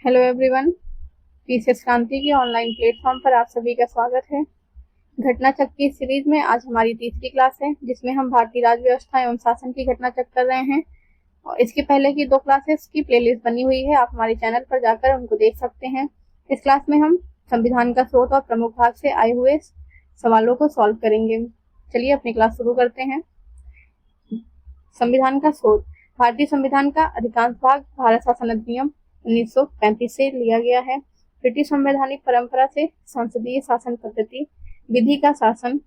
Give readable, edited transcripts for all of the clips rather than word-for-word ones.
Hello everyone. PCS क्रांति के online platform पर आप सभी का स्वागत है। घटना चक्र की सीरीज में आज हमारी तीसरी क्लास है, जिसमें हम भारतीय राज्य व्यवस्था एवं शासन की घटना चक्र कर रहे हैं। और इसके पहले की 2 क्लासेस की प्लेलिस्ट बनी हुई है, आप हमारे चैनल पर जाकर उनको देख सकते हैं। इस क्लास में हम संविधान का स्रोत और प्रमुख भाग से आए हुए सवालों को सॉल्व करेंगे। चलिए अपनी क्लास शुरू करते हैं। संविधान का स्रोत। भारतीय संविधान का अधिकांश भाग भारत शासन अधिनियम 1935 से लिया गया है। ब्रिटिश संवैधानिक परंपरा से संसदीय शासन पद्धति, विधि का शासन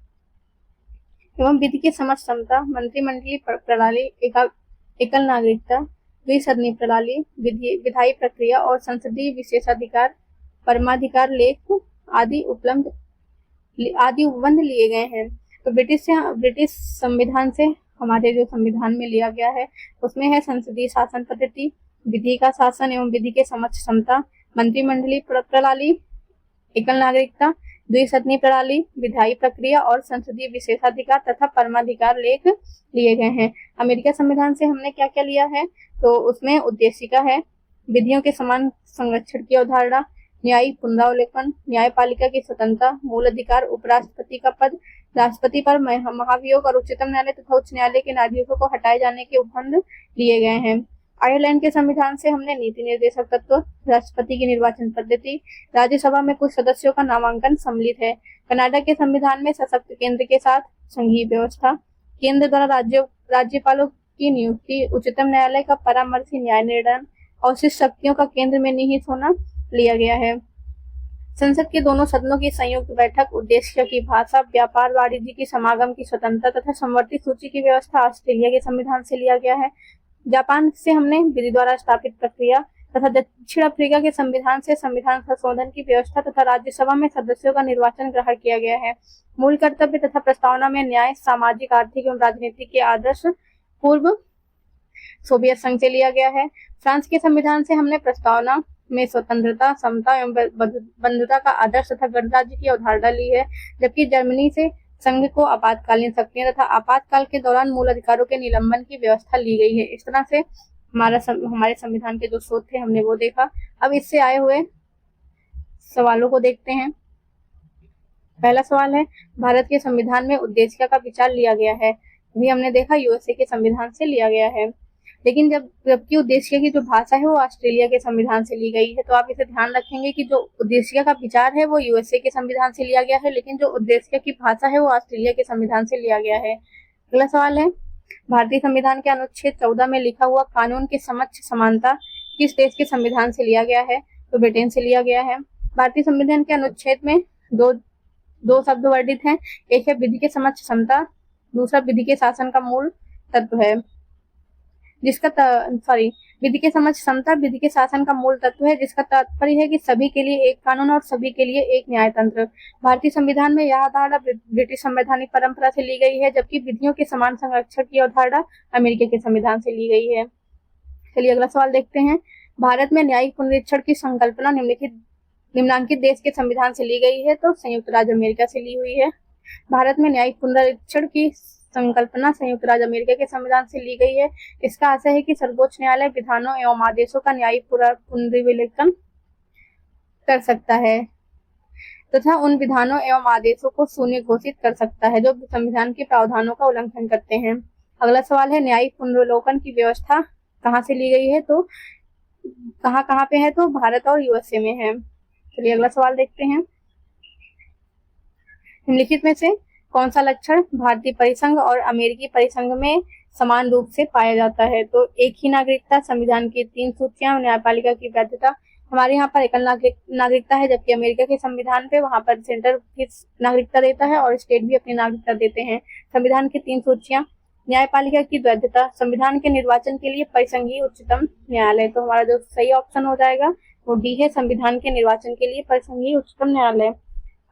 एवं विधि की समझ क्षमता, मंत्रिमंडलीय प्रणाली, एकल नागरिकता, द्विसदनीय प्रणाली, विधायी प्रक्रिया और संसदीय विशेषाधिकार, परमाधिकार लेख आदि उपबंध लिए गए हैं। तो ब्रिटिश संविधान से हमारे जो संविधान में लिया गया है उसमें है संसदीय शासन पद्धति, विधि का शासन एवं विधि के समझ क्षमता, मंत्रिमंडलीय प्रणाली, एकल नागरिकता, द्विसदनीय प्रणाली, विधायी प्रक्रिया और संसदीय विशेषाधिकार तथा परमाधिकार लेख लिए गए हैं। अमेरिका संविधान से हमने क्या क्या लिया है, तो उसमें उद्देशिका है, विधियों के समान संरक्षण की अवधारणा, न्यायिक पुनरावलोकन, न्यायपालिका की स्वतंत्रता, मूल अधिकार, उपराष्ट्रपति का पद, राष्ट्रपति पर महाभियोग और उच्चतम न्यायालय तथा उच्च न्यायालय के न्यायाधीशों को हटाए जाने के उपबंध लिए गए हैं। आयरलैंड के संविधान से हमने नीति निर्देशक तत्व, राष्ट्रपति की निर्वाचन पद्धति, राज्यसभा में कुछ सदस्यों का नामांकन सम्मिलित है। कनाडा के संविधान में सशक्त केंद्र के साथ संघीय व्यवस्था, केंद्र द्वारा राज्यपालों की नियुक्ति, उच्चतम न्यायालय का परामर्शी न्याय निर्णय और शीर्ष शक्तियों का केंद्र में निहित होना लिया गया है। संसद के दोनों सदनों की संयुक्त बैठक, उद्देश्य की भाषा, व्यापार वाणिज्य की समागम की स्वतंत्रता तथा संवर्धित सूची की व्यवस्था ऑस्ट्रेलिया के संविधान से लिया गया है। जापान से हमने विधि द्वारा स्थापित प्रक्रिया तथा दक्षिण अफ्रीका के संविधान से संविधान संशोधन की व्यवस्था तथा राज्यसभा में सदस्यों का निर्वाचन ग्रहण किया गया है। मूल कर्तव्य तथा प्रस्तावना में न्याय, सामाजिक, आर्थिक एवं राजनीतिक के आदर्श पूर्व सोवियत संघ से लिया गया है। फ्रांस के संविधान से हमने प्रस्तावना में स्वतंत्रता, समता एवं बंधुता का आदर्श तथा गणराज्य की अवधारणा ली है। जबकि जर्मनी से संघ को आपातकालीन शक्तियां तथा आपातकाल के दौरान मूल अधिकारों के निलंबन की व्यवस्था ली गई है। इस तरह से हमारे संविधान के जो स्रोत थे हमने वो देखा। अब इससे आए हुए सवालों को देखते हैं। पहला सवाल है, भारत के संविधान में उद्देशिका का विचार लिया गया है। अभी हमने देखा यूएसए के संविधान से लिया गया है, लेकिन जबकि उद्देशिका की जो भाषा है वो ऑस्ट्रेलिया के संविधान से ली गई है। तो आप इसे ध्यान रखेंगे कि जो उद्देशिका का विचार है वो यूएसए के संविधान से लिया गया है, लेकिन जो उद्देशिका की भाषा है वो ऑस्ट्रेलिया के संविधान से लिया गया है। अगला सवाल है, भारतीय संविधान के अनुच्छेद 14 में लिखा हुआ कानून के समक्ष समानता किस देश के संविधान से लिया गया है, तो ब्रिटेन से लिया गया है। भारतीय संविधान के अनुच्छेद में दो शब्द वर्णित हैं, एक है विधि के समक्ष समता, दूसरा विधि के शासन का मूल तत्व है, विधि के समक्ष समता विधि के शासन का मूल तत्व है, जिसका तात्पर्य है कि सभी के लिए एक कानून और सभी के लिए एक न्याय तंत्र। भारतीय संविधान में यह अवधारणा ब्रिटिश संवैधानिक परंपरा से ली गई है, जबकि विधियों के समान संरक्षण की अवधारणा अमेरिका के संविधान से ली गई है। चलिए अगला सवाल देखते हैं। भारत में न्यायिक पुनरीक्षण की संकल्पना निम्नांकित देश के संविधान से ली गई है, तो संयुक्त राज्य अमेरिका से ली हुई है। भारत में न्यायिक पुनरीक्षण की संकल्पना संयुक्त राज्य अमेरिका के संविधान से ली गई है। इसका आशय है कि सर्वोच्च न्यायालय विधानों एवं आदेशों का न्यायिक पुनर्विवेचन कर सकता है तथा उन विधानों एवं आदेशों को शून्य घोषित कर सकता है जो संविधान के प्रावधानों का उल्लंघन करते हैं। अगला सवाल है, न्यायिक पुनर्विलोकन की व्यवस्था कहाँ से ली गई है, तो कहाँ पे है, तो भारत और यूएसए में है। चलिए अगला सवाल देखते हैं। निम्नलिखित में से कौन सा लक्षण भारतीय परिसंघ और अमेरिकी परिसंघ में समान रूप से पाया जाता है, तो एक ही नागरिकता, संविधान की 3 सूचियां, न्यायपालिका की वैधता। हमारे यहाँ पर एकल नागरिकता है, जबकि अमेरिका के संविधान पे वहां पर सेंटर भी नागरिकता देता है और स्टेट भी अपनी नागरिकता देते हैं। संविधान की 3 सूचियां, न्यायपालिका की वैधता, संविधान के निर्वाचन के लिए परिसंघीय उच्चतम न्यायालय। तो हमारा जो सही ऑप्शन हो जाएगा वो डी है, संविधान के निर्वाचन के लिए परिसंघीय उच्चतम न्यायालय।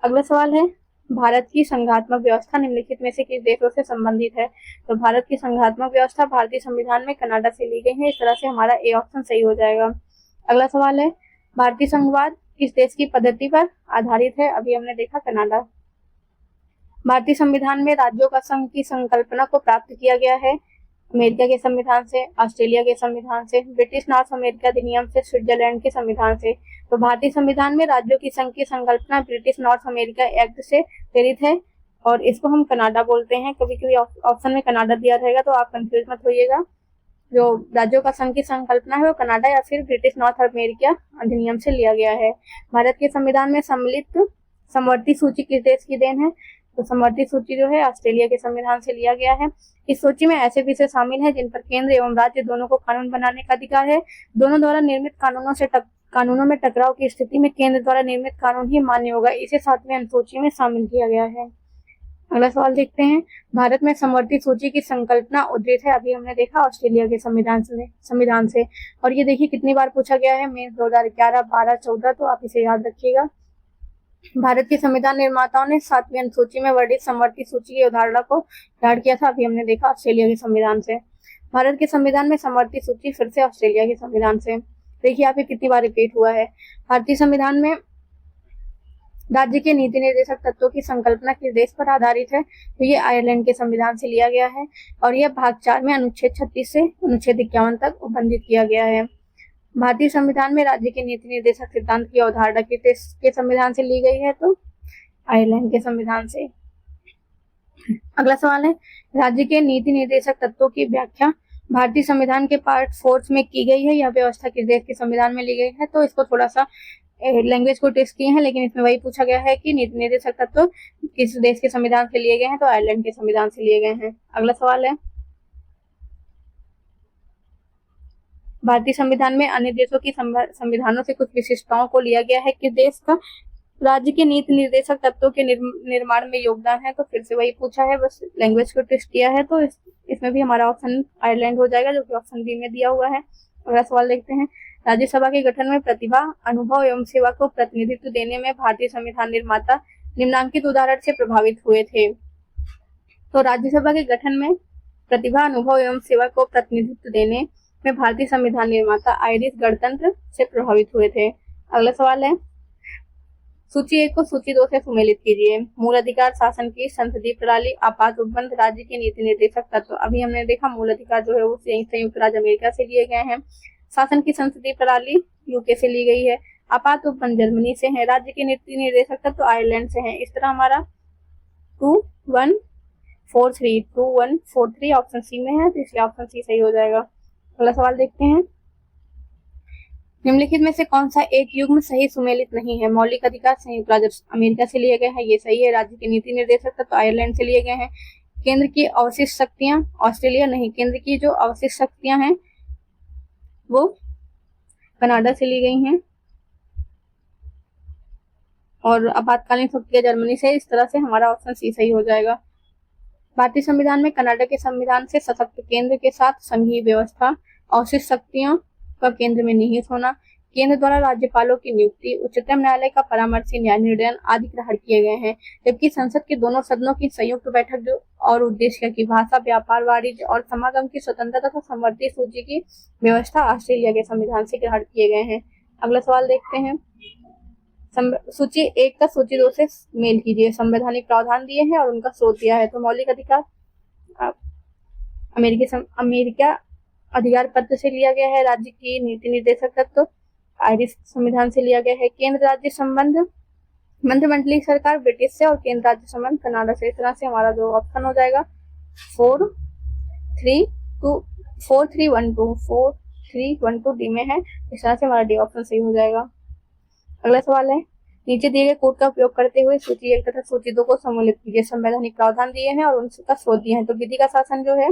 अगला सवाल है, भारत की संघात्मक व्यवस्था निम्नलिखित में से किस देशों से संबंधित है, तो भारत की संघात्मक व्यवस्था भारतीय संविधान में कनाडा से ली गई है। इस तरह से हमारा ए ऑप्शन सही हो जाएगा। अगला सवाल है, भारतीय संघवाद किस देश की पद्धति पर आधारित है, अभी हमने देखा कनाडा। भारतीय संविधान में राज्यों का संघ की संकल्पना को प्राप्त किया गया है। अमेरिका के संविधान से, ऑस्ट्रेलिया के संविधान से, ब्रिटिश नॉर्थ अमेरिका अधिनियम से, स्विट्जरलैंड के संविधान से। तो भारतीय संविधान में राज्यों की संघ की संकल्पना ब्रिटिश नॉर्थ अमेरिका एक्ट से प्रेरित है और इसको हम कनाडा बोलते हैं। कभी कभी ऑप्शन में कनाडा दिया रहेगा तो आप कंफ्यूज मत होइएगा। जो राज्यों का संघ की संकल्पना है वो कनाडा या फिर ब्रिटिश नॉर्थ अमेरिका अधिनियम से लिया गया है। भारत के संविधान में सम्मिलित समवर्ती सूची किस देश की देन है? तो समवर्ती सूची जो है ऑस्ट्रेलिया के संविधान से लिया गया है। इस सूची में ऐसे विषय शामिल हैं जिन पर केंद्र एवं राज्य दोनों को कानून बनाने का अधिकार है। दोनों द्वारा निर्मित कानूनों में टकराव की स्थिति में केंद्र द्वारा निर्मित कानून ही मान्य होगा। इसे 7वें अनुसूची में शामिल किया गया है। अगला सवाल देखते हैं, भारत में समवर्ती सूची की संकल्पना उद्धृत है। अभी हमने देखा ऑस्ट्रेलिया के संविधान से और ये देखिए कितनी बार पूछा गया है, मेंस 2011, 12, 14, तो आप इसे याद रखिएगा। भारत के संविधान निर्माताओं ने 7वीं अनुसूची में वर्णित समवर्ती सूची की अवधारणा को ग्रहण किया था। अभी हमने देखा ऑस्ट्रेलिया के संविधान से। भारत के संविधान में समवर्ती सूची फिर से ऑस्ट्रेलिया के संविधान से। देखिए यहाँ पे कितनी बार रिपीट हुआ है। भारतीय संविधान में राज्य के नीति निर्देशक तत्वों की संकल्पना किस देश पर आधारित है? तो ये आयरलैंड के संविधान से लिया गया है और यह भाग 4 में अनुच्छेद 36 से अनुच्छेद 51 तक उल्लिखित किया गया है। भारतीय संविधान में राज्य के नीति निर्देशक सिद्धांत की अवधारणा किस देश के संविधान से ली गई है? तो आयरलैंड के संविधान से। अगला सवाल है, राज्य के नीति निर्देशक तत्वों की व्याख्या भारतीय संविधान के पार्ट 4 में की गई है। यह व्यवस्था किस देश के संविधान में ली गई है? तो इसको थोड़ा सा लैंग्वेज को टेस्ट किए हैं, लेकिन इसमें वही पूछा गया है कि नीति निर्देशक तत्व किस देश के संविधान से लिए गए हैं? तो आयरलैंड के संविधान से लिए गए हैं। अगला सवाल है, भारतीय संविधान में अन्य देशों की संविधानों से कुछ विशिष्टताओं को लिया गया है। किस देश का राज्य के नीति निर्देशक तत्वों के निर्माण में योगदान है? तो फिर से वही पूछा है, बस लैंग्वेज को टेस्ट किया है। तो इसमें भी हमारा ऑप्शन आयरलैंड हो जाएगा, जो कि ऑप्शन बी में दिया हुआ है। अगला सवाल देखते हैं, राज्यसभा के गठन में प्रतिभा, अनुभव एवं सेवा को प्रतिनिधित्व देने में भारतीय संविधान निर्माता निम्नांकित उदाहरण से प्रभावित हुए थे। तो राज्यसभा के गठन में प्रतिभा, अनुभव एवं सेवा को प्रतिनिधित्व देने में भारतीय संविधान निर्माता आयरिश गणतंत्र से प्रभावित हुए थे। अगला सवाल है, सूची 1 को सूची 2 से सुमेलित कीजिए। मूल अधिकार, शासन की संसदीय प्रणाली, आपात उपबंध, राज्य के नीति निर्देशक तत्व। अभी हमने देखा मूल अधिकार जो है वो संयुक्त राज्य अमेरिका से लिए गए हैं। शासन की संसदीय प्रणाली यूके से ली गई है। आपात उपबंध जर्मनी से है। राज्य के नीति निर्देशक तत्व आयरलैंड से है। इस तरह हमारा 2143 ऑप्शन सी में है, तो इसलिए ऑप्शन सी सही हो जाएगा। अगला सवाल देखते हैं, निम्नलिखित में से कौन सा एक युग्म सही सुमेलित नहीं है? मौलिक अधिकार संयुक्त राज्य अमेरिका से लिए गए हैं, ये सही है। राज्य के नीति निर्देशक तत्व आयरलैंड से लिए गए हैं। केंद्र की अवशिष्ट शक्तियां, ऑस्ट्रेलिया नहीं, केंद्र की जो अवशिष्ट शक्तियां हैं वो कनाडा से ली गई हैं और आपातकालीन शक्तियां जर्मनी से। इस तरह से हमारा ऑप्शन सी सही हो जाएगा। भारतीय संविधान में कनाडा के संविधान से सशक्त केंद्र के साथ संघीय व्यवस्था, अवशिष्ट शक्तियों का केंद्र में निहित होना, केंद्र द्वारा राज्यपालों की नियुक्ति, उच्चतम न्यायालय का परामर्शी न्याय निर्णय आदि ग्रहण किए गए हैं। जबकि संसद के दोनों सदनों की संयुक्त बैठक जो और उद्देश्य की भाषा, व्यापार, वाणिज्य और समागम की स्वतंत्रता तथा समवर्ती सूची की व्यवस्था ऑस्ट्रेलिया के संविधान से ग्रहण किए गए हैं। अगला सवाल देखते हैं, सूची 1 का सूची 2 से मेल कीजिए। संवैधानिक प्रावधान दिए हैं और उनका स्रोत दिया है। तो मौलिक अधिकार अमेरिका अधिकार पत्र से लिया गया है। राज्य की नीति निर्देशक तत्व आयरिश संविधान से लिया गया है। केंद्र राज्य संबंध मंत्रिमंडलीय सरकार ब्रिटिश से और केंद्र राज्य संबंध कनाडा से। इस तरह से हमारा जो ऑप्शन हो जाएगा 4312 डी में है। इस तरह से हमारा डी ऑप्शन सही हो जाएगा। अगला सवाल है, नीचे दिए गए कोड का उपयोग करते हुए सूची 1 तथा सूची 2 को सम्मिलित कीजिए। संवैधानिक प्रावधान दिए हैं और उनका स्रोत दिए हैं। तो विधि का शासन जो है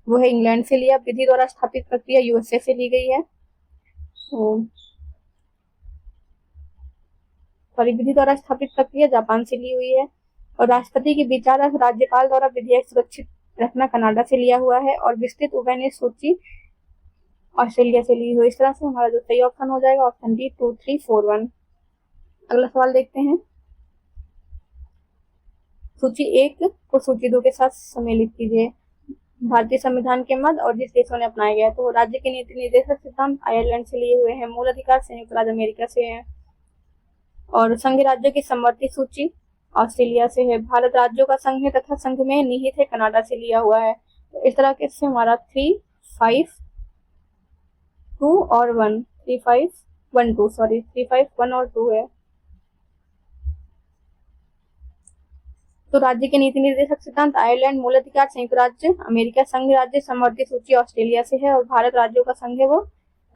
वो है इंग्लैंड से लिया। विधि द्वारा स्थापित प्रक्रिया यूएसए से ली गई है। विधि द्वारा स्थापित प्रक्रिया जापान से ली हुई है। और राष्ट्रपति की विचार राज्यपाल द्वारा विधेयक सुरक्षित रखना कनाडा से लिया हुआ है। और विस्तृत उभयनिष्ठ सूची ऑस्ट्रेलिया से ली हुई। इस तरह से हमारा जो सही ऑप्शन हो जाएगा ऑप्शन डी 2341। अगला सवाल देखते हैं, सूची 1 को सूची 2 के साथ सम्मिलित कीजिए। भारतीय संविधान के मद और जिस देशों ने अपनाया गया। तो राज्य के नीति निर्देशक सिद्धांत आयरलैंड से लिए हुए हैं। मूल अधिकार संयुक्त राज्य अमेरिका से है और संघ राज्यों की समवर्ती सूची ऑस्ट्रेलिया से है। भारत राज्यों का संघ है तथा संघ में निहित है कनाडा से लिया हुआ है। तो इस तरह के से हमारा 3, 5, 2 और 1, 3, 5, 1, 2, सॉरी 3, 5, 1 और 2 है। तो राज्य के नीति निर्देशक सिद्धांत आयरलैंड, मूल अधिकार संयुक्त राज्य अमेरिका, संघ राज्य समवर्ती सूची ऑस्ट्रेलिया से है और भारत राज्यों का संघ है वो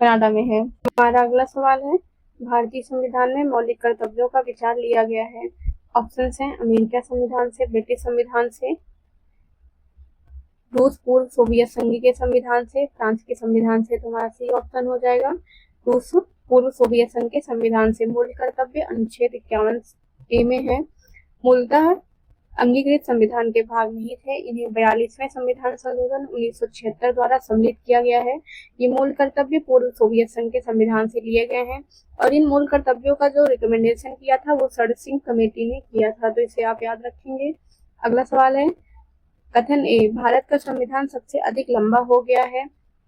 कनाडा में है। हमारा अगला सवाल है, भारतीय संविधान में मौलिक कर्तव्यों का विचार लिया गया है। ऑप्शंस हैं अमेरिका संविधान से, ब्रिटिश संविधान से, रूस पूर्व सोवियत संघ के संविधान से, फ्रांस के संविधान से। तो हमारा सही ऑप्शन हो जाएगा रूस पूर्व सोवियत संघ के संविधान से। मूल कर्तव्य अनुच्छेद 51A में है। मूलतः अंगीकृत संविधान के भाग नहीं थे, इन्हें 42वें संविधान संशोधन 1976 द्वारा सम्मिलित किया गया है। ये मूल कर्तव्य पूर्व सोवियत संघ के संविधान से लिए गए हैं और इन मूल कर्तव्यों का जो रिकमेंडेशन किया था वो सड़सिंह कमेटी ने किया था, तो इसे आप याद रखेंगे। अगला सवाल है, कथन ए, भारत का संविधान सबसे अधिक लंबा हो गया है।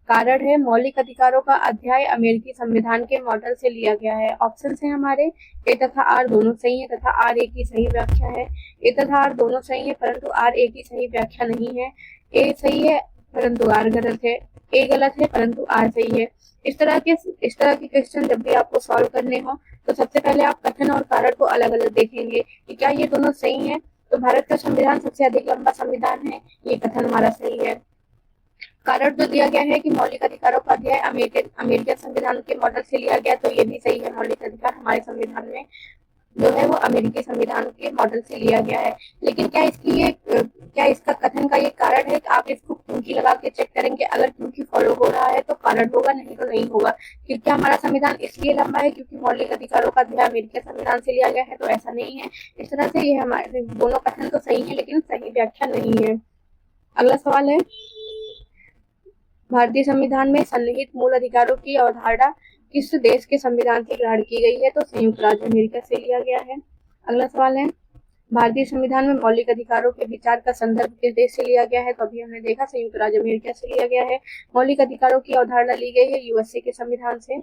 कारण है, मौलिक अधिकारों का अध्याय अमेरिकी संविधान के मॉडल से लिया गया है। ऑप्शन है हमारे ए तथा आर दोनों सही है तथा आर ए की सही व्याख्या है। ए तथा आर दोनों सही है परंतु आर ए की सही व्याख्या नहीं है। ए सही है परंतु आर गलत है। ए गलत है परंतु आर सही है। इस तरह के क्वेश्चन जब भी आपको सॉल्व करने हो तो सबसे पहले आप कथन और कारण को अलग अलग देखेंगे कि क्या ये दोनों सही है। तो भारत का संविधान सबसे अधिक लंबा संविधान है, ये कथन हमारा सही है। कारण जो दिया गया है कि मौलिक अधिकारों का अध्याय अमेरिकन संविधान के मॉडल से लिया गया, तो ये भी सही है। मौलिक अधिकार हमारे संविधान में जो है वो अमेरिकी संविधान के मॉडल से लिया गया है। लेकिन क्या इसका कथन का ये कारण है कि आप इसको क्योंकि लगा के चेक करेंगे, अगर क्योंकि फॉलो हो रहा है तो कारण होगा, नहीं तो नहीं होगा। क्योंकि हमारा संविधान इसलिए लंबा है क्योंकि मौलिक अधिकारों का अध्याय अमेरिकी संविधान से लिया गया है, तो ऐसा नहीं है। इस तरह से ये हमारे दोनों कथन तो सही है लेकिन सही व्याख्या नहीं है। अगला सवाल है, भारतीय संविधान में सन्निहित मूल अधिकारों की अवधारणा किस देश के संविधान से ग्रहण की गई है। तो संयुक्त राज्य अमेरिका से लिया गया है। अगला सवाल है, भारतीय संविधान में मौलिक अधिकारों के विचार का संदर्भ किस देश से लिया गया है। तो अभी हमने देखा संयुक्त राज्य अमेरिका से लिया गया है। मौलिक अधिकारों की अवधारणा ली गई है यूएसए के संविधान से।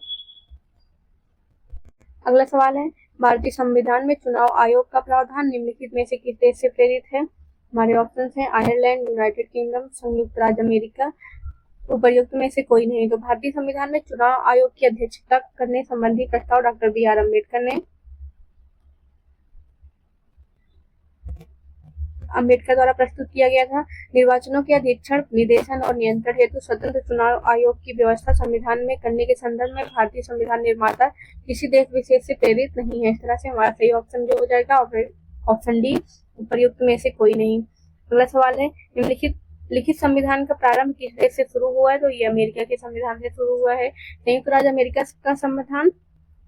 अगला सवाल है, भारतीय संविधान में चुनाव आयोग का प्रावधान निम्नलिखित में से किस देश से प्रेरित है। हमारे ऑप्शन है आयरलैंड, यूनाइटेड किंगडम, संयुक्त राज्य अमेरिका। उपर्युक्त में से कोई नहीं। तो भारतीय संविधान में चुनाव आयोग की अध्यक्षता करने संबंधी प्रस्ताव डॉक्टर BR अम्बेडकर द्वारा प्रस्तुत किया गया था। निर्वाचनों के अधीक्षण, निर्देशन और नियंत्रण हेतु स्वतंत्र चुनाव आयोग की व्यवस्था संविधान में करने के संदर्भ में भारतीय संविधान निर्माता किसी देश विशेष से प्रेरित नहीं है। इस तरह से हमारा सही ऑप्शन जो हो जाएगा ऑप्शन डी, उपर्युक्त में से कोई नहीं। अगला सवाल है, लिखित संविधान का प्रारंभ किस देश से शुरू हुआ है। तो ये अमेरिका के संविधान से शुरू हुआ है। संयुक्त राज्य अमेरिका का संविधान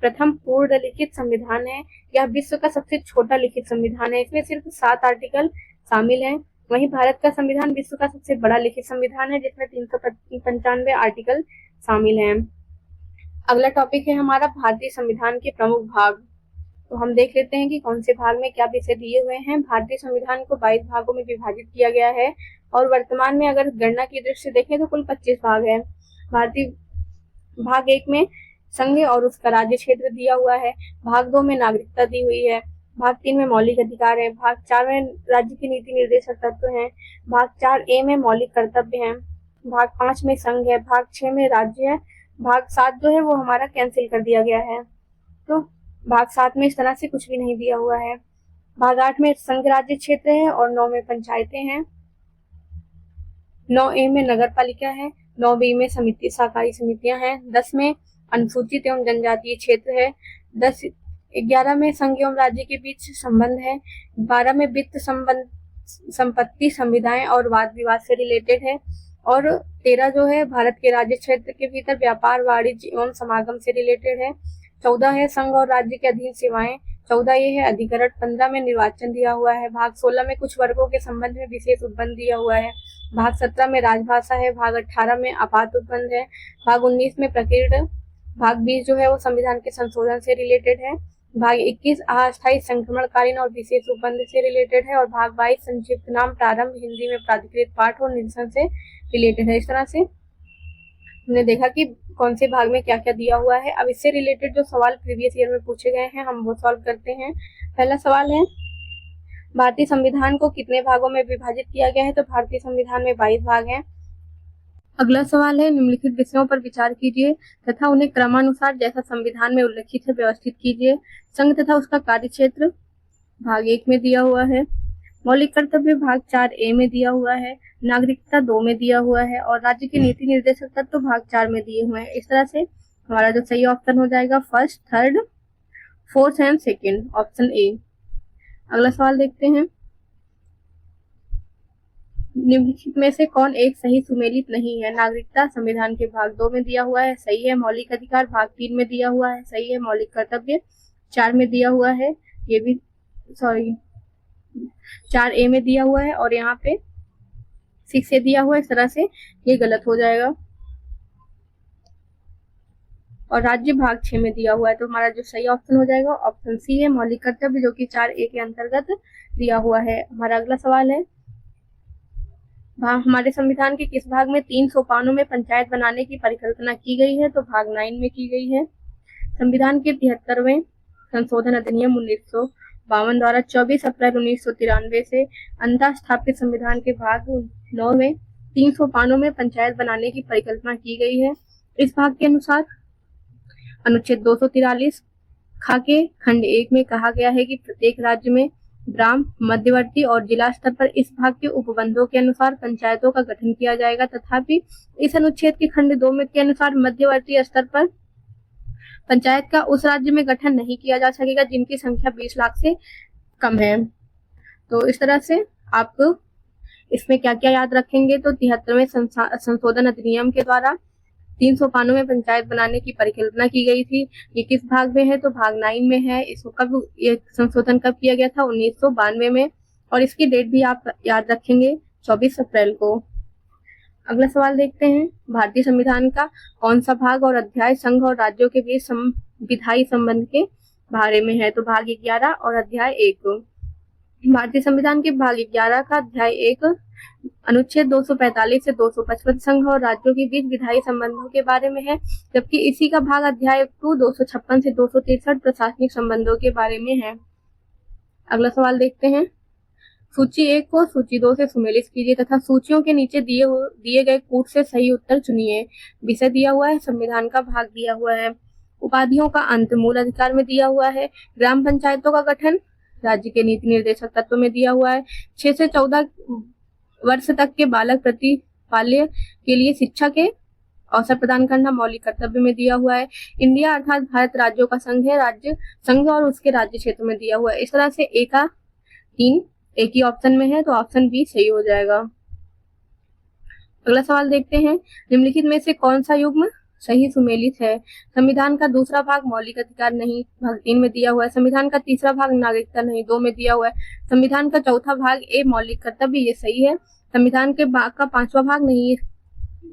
प्रथम पूर्ण लिखित संविधान है। यह विश्व का सबसे छोटा लिखित संविधान है। इसमें सिर्फ 7 आर्टिकल शामिल हैं। वहीं भारत का संविधान विश्व का सबसे बड़ा लिखित संविधान है जिसमें 395 आर्टिकल शामिल हैं। अगला टॉपिक है हमारा भारतीय संविधान के प्रमुख भाग। तो हम देख लेते हैं कि कौन से भाग में क्या विषय दिए हुए हैं। भारतीय संविधान को 22 भागों में विभाजित किया गया है और वर्तमान में अगर गणना की दृष्टि से देखें तो कुल 25 भाग है। भारतीय भाग 1 में संघ और उसका राज्य क्षेत्र दिया हुआ है। भाग 2 में नागरिकता दी हुई है। भाग 3 में मौलिक अधिकार है। भाग 4 में राज्य की नीति निर्देशक तत्व हैं। भाग 4A में मौलिक कर्तव्य हैं। भाग 5 में संघ है। भाग 6 में राज्य है। भाग 7 जो है वो हमारा कैंसिल कर दिया गया है। तो भाग 7 में इस तरह से कुछ भी नहीं दिया हुआ है। भाग 8 में संघ राज्य क्षेत्र है और 9 में पंचायतें हैं। 9A में नगर पालिका है। 9B में सहकारी समितियां हैं। 10 में अनुसूचित एवं जनजातीय क्षेत्र है। 11 में संघ एवं राज्य के बीच संबंध है। 12 में वित्त संबंध, संपत्ति, संविदाएं और वाद विवाद से रिलेटेड है। और 13 जो है भारत के राज्य क्षेत्र के भीतर व्यापार, वाणिज्य एवं समागम से रिलेटेड है। 14 है संघ और राज्य के अधीन सेवाएं। 14 ये है अधिकरण। 15 में निर्वाचन दिया हुआ है। भाग 16 में कुछ वर्गों के संबंध में विशेष उपबंध दिया हुआ है। भाग 17 में राजभाषा है। भाग 18 में आपात उपबंध है। भाग 19 में प्रकीर्ण। भाग 20 जो है वो संविधान के संशोधन से रिलेटेड है। भाग 21 अस्थायी संक्रमणकालीन और विशेष उपबंध से रिलेटेड है। और भाग 22 संक्षिप्त नाम, प्रारंभ, हिंदी में प्राधिकृत पाठ और निरसन से रिलेटेड है। इस तरह से हमने देखा कि कौन से भाग में क्या क्या दिया हुआ है। अब इससे रिलेटेड जो सवाल प्रीवियस ईयर में पूछे गए हैं हम वो सॉल्व करते हैं। पहला सवाल है, भारतीय संविधान को कितने भागों में विभाजित किया गया है? तो भारतीय संविधान में 22 भाग हैं। अगला सवाल है, निम्नलिखित विषयों पर विचार कीजिए तथा उन्हें क्रमानुसार जैसा संविधान में उल्लिखित है व्यवस्थित कीजिए। संघ तथा उसका कार्य क्षेत्र भाग 1 में दिया हुआ है। मौलिक कर्तव्य भाग 4A में दिया हुआ है। नागरिकता 2 में दिया हुआ है और राज्य के नीति निर्देशक तत्व भाग 4 में दिए हुए हैं। इस तरह से हमारा जो सही ऑप्शन हो जाएगा first, third, fourth and second, option A. अगला सवाल देखते हैं, निम्नलिखित में से कौन एक सही सुमेलित नहीं है? नागरिकता संविधान के भाग 2 में दिया हुआ है, सही है। मौलिक अधिकार भाग 3 में दिया हुआ है, सही है। मौलिक कर्तव्य 4 में दिया हुआ है, ये भी 4A में दिया हुआ है और यहाँ पे 6A दिया हुआ है। इस तरह से ये गलत हो जाएगा। और राज्य भाग 6 में दिया हुआ है, तो हमारा जो सही ऑप्शन हो जाएगा ऑप्शन सी है, मौलिक कर्तव्य, जो कि 4A के अंतर्गत दिया हुआ है। हमारा अगला सवाल है, हमारे संविधान के किस भाग में 3 सोपानों में पंचायत बनाने की परिकल्पना की गई है? तो भाग 9 में की गई है। संविधान के 73वें संशोधन अधिनियम 1952 द्वारा 24 अप्रैल 1993 से अंतः स्थापित संविधान के भाग 9 में 3 सोपानों में पंचायत बनाने की परिकल्पना की गई है। इस भाग के अनुसार अनुच्छेद 243 खाके खंड 1 में कहा गया है कि प्रत्येक राज्य में ग्राम, मध्यवर्ती और जिला स्तर पर इस भाग के उपबंधों के अनुसार पंचायतों का गठन किया जाएगा। तथापि इस अनुच्छेद के खंड 2 में के अनुसार मध्यवर्ती स्तर पर पंचायत का उस राज्य में गठन नहीं किया जा सकेगा जिनकी संख्या 20 लाख से कम है। तो इस तरह से आप इसमें क्या क्या याद रखेंगे? तो 73वें संशोधन अधिनियम के द्वारा 3 सोपानों में पंचायत बनाने की परिकल्पना की गई थी। ये किस भाग में है? तो भाग 9 में है। इसको कब ये संशोधन कब किया गया था? 1992 में। और इसकी डेट भी आप याद रखेंगे, 24 अप्रैल को। अगला सवाल देखते हैं, भारतीय संविधान का कौन सा भाग और अध्याय संघ और राज्यों के बीच विधायी संबंध के बारे में है? तो भाग 11 और अध्याय 1। भारतीय संविधान के भाग 11 का अध्याय 1 अनुच्छेद 245 से 255 संघ और राज्यों के बीच विधायी संबंधों के बारे में है, जबकि इसी का भाग अध्याय 2 256 से 263 प्रशासनिक संबंधों के बारे में है। अगला सवाल देखते हैं, सूची 1 को सूची 2 से सुमेलित कीजिए तथा सूचियों के नीचे दिए गए कूट से सही उत्तर चुनिए। विषय दिया हुआ है, संविधान का भाग दिया हुआ है, उपाधियों का अंत मूल अधिकार में दिया हुआ है, ग्राम पंचायतों का गठन राज्य के नीति निर्देशक तत्व में दिया हुआ है, 6 से 14 वर्ष तक के बालक प्रतिपाल्य के लिए शिक्षा के अवसर प्रदान करना मौलिक कर्तव्य में दिया हुआ है, इंडिया अर्थात भारत राज्यों का संघ है, राज्य संघ और उसके राज्य क्षेत्र में दिया हुआ है। इस तरह से ए का 3 एक ही ऑप्शन में है, तो ऑप्शन बी सही हो जाएगा। अगला सवाल देखते हैं, निम्नलिखित में से कौन सा युग्म सही सुमेलित है? संविधान का दूसरा भाग मौलिक अधिकार नहीं, भाग 3 में दिया हुआ है। संविधान का तीसरा भाग नागरिकता नहीं, 2 में दिया हुआ है। संविधान का चौथा भाग ए मौलिक कर्तव्य, ये सही है। संविधान के भाग का 5वां भाग नहीं,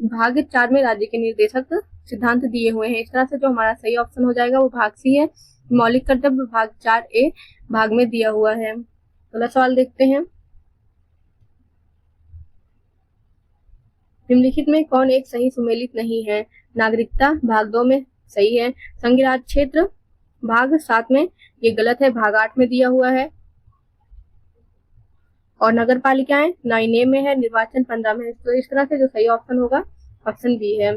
भाग 4 में राज्य के निर्देशक सिद्धांत दिए हुए हैं। इस तरह से जो हमारा सही ऑप्शन हो जाएगा वो भाग सी है, मौलिक कर्तव्य भाग 4A भाग में दिया हुआ है। अगला सवाल देखते हैं, निम्नलिखित में कौन एक सही सुमेलित नहीं है? नागरिकता भाग 2 में सही है, संघ राज्य क्षेत्र भाग 7 में ये गलत है, भाग 8 में दिया हुआ है, और नगर पालिकाएं 9A में है, निर्वाचन 15 में है। तो इस तरह से जो सही ऑप्शन होगा ऑप्शन बी है।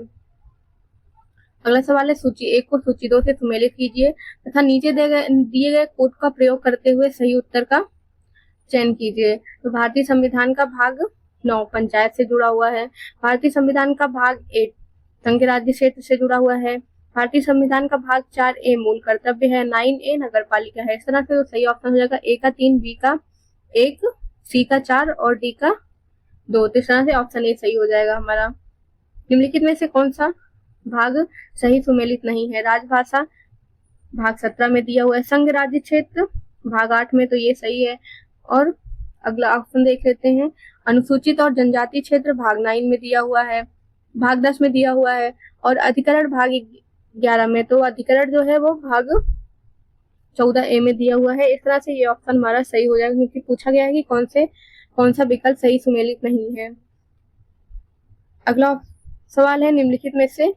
अगला सवाल है, सूची 1 को सूची 2 से सुमेलित कीजिए तथा नीचे दिए गए कोड का प्रयोग करते हुए सही उत्तर का चयन कीजिए। तो भारतीय संविधान का भाग 9 पंचायत से जुड़ा हुआ है, भारतीय संविधान का भाग 8 संघ राज्य क्षेत्र से जुड़ा हुआ है, भारतीय संविधान का भाग 4A मूल कर्तव्य है, 9A नगर पालिका है। इस तरह से जो सही ऑप्शन हो जाएगा ए का 3, बी का 1, सी का 4 और डी का 2। तो इस तरह से ऑप्शन ए सही हो जाएगा हमारा। निम्नलिखित में से कौन सा भाग सही सुमेलित नहीं है? राजभाषा भाग 17 में दिया हुआ है, संघ राज्य क्षेत्र भाग 8 में, तो ये सही है। और अगला ऑप्शन देख लेते हैं, अनुसूचित और जनजाति क्षेत्र भाग 9 में दिया हुआ है, भाग 10 में दिया हुआ है, और अधिकरण भाग 11 में, तो अधिकरण जो है वो भाग 14A में दिया हुआ है। इस तरह से ये ऑप्शन हमारा सही हो जाएगा, क्योंकि पूछा गया है कि कौन सा विकल्प सही सुमेलित नहीं है। अगला सवाल है, निम्नलिखित में से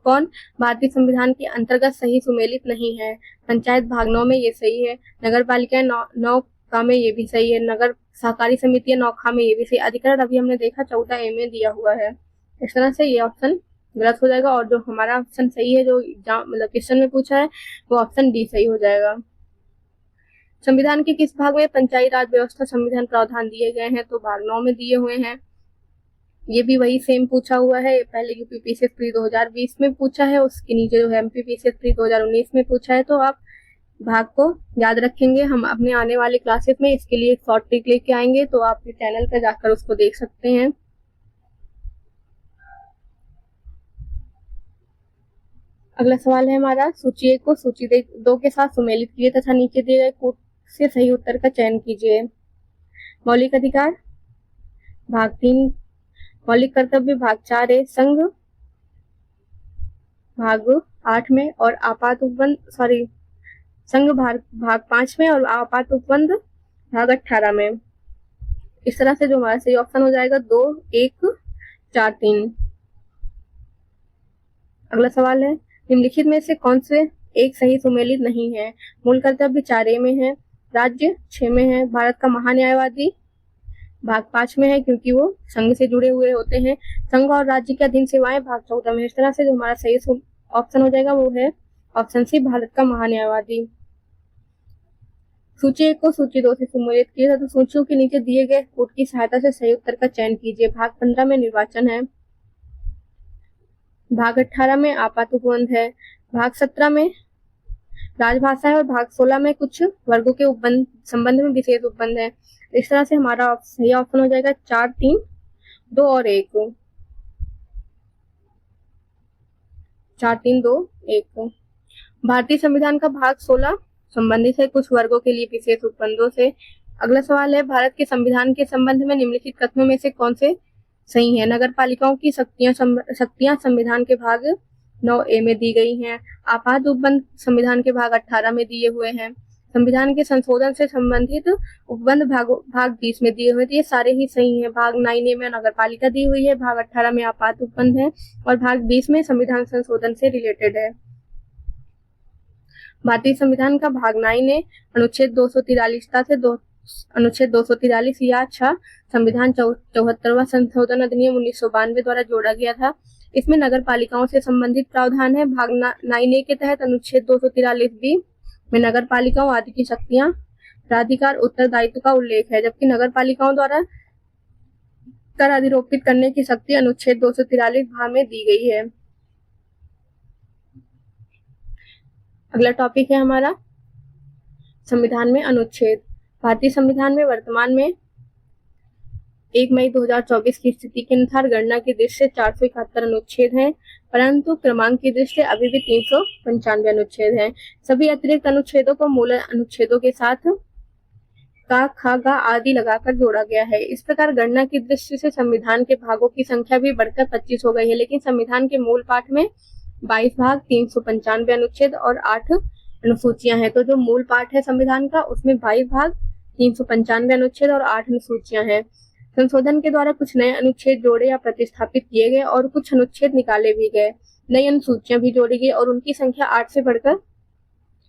कौन भारतीय संविधान के अंतर्गत सही सुमेलित नहीं है? पंचायत भाग 9 में ये सही है, नगर पालिका 9 का में ये भी सही है, नगर सहकारी समिति या नौखा में ये भी सही। अधिकरण अभी हमने देखा 14A में दिया हुआ है। इस तरह से ये ऑप्शन गलत हो जाएगा, और जो हमारा ऑप्शन सही है जो एग्जाम मतलब क्वेश्चन में पूछा है वो ऑप्शन डी सही हो जाएगा। संविधान के किस भाग में पंचायती राज व्यवस्था संविधान प्रावधान दिए गए हैं? तो भाग 9 में दिए हुए हैं। ये भी वही सेम पूछा हुआ है, पहले यूपीपीसीएस प्री 2020 में पूछा है, उसके नीचे जो है एमपीपीसीएस प्री 2019 में पूछा है। तो आप भाग को याद रखेंगे। हम अपने आने वाले क्लासेस में इसके लिए एक शॉर्ट ट्रिक लेके आएंगे, तो आप चैनल पर जाकर उसको देख सकते हैं। अगला सवाल है हमारा, सूची 1 को सूची 2 के साथ सुमेलित कीजिए तथा नीचे दिए गए कोड से सही उत्तर का चयन कीजिए। मौलिक अधिकार भाग 3, मौलिक कर्तव्य भाग 4 संघ भाग 8 में और आपात उपबंध संघ भाग 5 में और आपात उपबंध भाग 18 में। इस तरह से जो हमारा सही ऑप्शन हो जाएगा 2, 1, 4, 3। अगला सवाल है, निम्नलिखित में से कौन से एक सही सुमेलित नहीं है? मूल कर्तव्य 4A में है, राज्य 6 में है, भारत का महान्यायवादी भाग 5 में है क्योंकि वो संघ से जुड़े हुए होते हैं, संघ और राज्य के अधीन सेवाएं भाग 14 में। इस तरह से जो हमारा सही ऑप्शन हो जाएगा वो है ऑप्शन सी, भारत का महान्यायवादी। सूची 1 को सूची 2 से सुमेलित किया तो सूचियों के नीचे दिए गए कोड की सहायता से सही उत्तर का चयन कीजिए। भाग 15 में निर्वाचन है, भाग 18 में आपात उपबंध है, भाग 17 में राजभाषा है और भाग 16 में कुछ वर्गों के उपबंध संबंध में विशेष उपबंध है। इस तरह से हमारा सही ऑप्शन हो जाएगा 4, 3, 2 और 1। 4, 3, 2, 1। भारतीय संविधान का भाग 16 संबंधित है कुछ वर्गों के लिए विशेष उपबंधों से। अगला सवाल है, भारत के संविधान के संबंध में निम्नलिखित कथनों में से कौन से सही है? नगर पालिकाओं की शक्तियां संविधान के भाग 9A में दी गई हैं, आपात उपबंध संविधान के भाग 18 में दिए हुए हैं, संविधान के संशोधन से संबंधित उपबंध भाग 20 में दिए हुए थे, ये सारे ही सही हैं। भाग 9A में नगर पालिका दी हुई है, भाग 18 में आपात उपबंध है और भाग 20 में संविधान संशोधन से रिलेटेड है। भारतीय संविधान का भाग 9A अनुच्छेद 243 से अनुच्छेद 243 या संविधान 74वां संशोधन अधिनियम 1992 द्वारा जोड़ा गया था। इसमें नगर पालिकाओं से संबंधित प्रावधान है। भाग 9A के तहत अनुच्छेद 243B में नगर पालिकाओं आदि की शक्तियां, प्राधिकार, उत्तरदायित्व का उल्लेख है, जबकि नगर पालिकाओं द्वारा कर अधिरोपित करने की शक्ति अनुच्छेद 243 भाग में दी गई है। अगला टॉपिक है हमारा संविधान में अनुच्छेद। भारतीय संविधान में वर्तमान में 1 मई 2024 की स्थिति के अनुसार गणना की दृष्टि से 471 अनुच्छेद हैं, परंतु क्रमांक की दृष्टि से अभी भी 395 अनुच्छेद हैं। सभी अतिरिक्त अनुच्छेदों को मूल अनुच्छेदों के साथ का, खा, गा आदि लगाकर जोड़ा गया है। इस प्रकार गणना की दृष्टि से संविधान के भागों की संख्या भी बढ़कर 25 हो गई है, लेकिन संविधान के मूल पाठ में 22 भाग, 395 अनुच्छेद और 8 अनुसूचियां हैं। तो जो मूल पाठ है संविधान का उसमें 22 भाग, 395 अनुच्छेद और 8 अनुसूचियां हैं। संशोधन के द्वारा कुछ नए अनुच्छेद जोड़े या प्रतिस्थापित किए गए और कुछ अनुच्छेद निकाले भी गए। नई अनुसूचियां भी जोड़ी गई और उनकी संख्या 8 से बढ़कर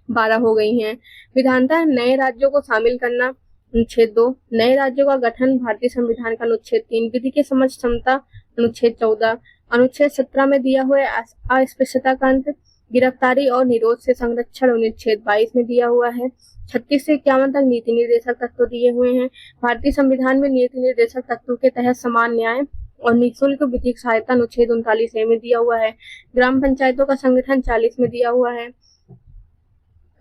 12 हो गई हैं। विधानतः नए राज्यों को शामिल करना अनुच्छेद 2, नए राज्यों का गठन भारतीय संविधान का अनुच्छेद 3, विधि के समझ क्षमता अनुच्छेद 14, अनुच्छेद 17 में दिया हुआ अस्पृश्यता का अंत, गिरफ्तारी और निरोध से संरक्षण अनुच्छेद 22 में दिया हुआ है। 36 से 51 तक नीति निर्देशक तत्व दिए हुए हैं। भारतीय संविधान में नीति निर्देशक तत्वों के तहत समान न्याय और निःशुल्क विधिक सहायता अनुच्छेद 39A में दिया हुआ है। ग्राम पंचायतों का संगठन 40 में दिया हुआ है।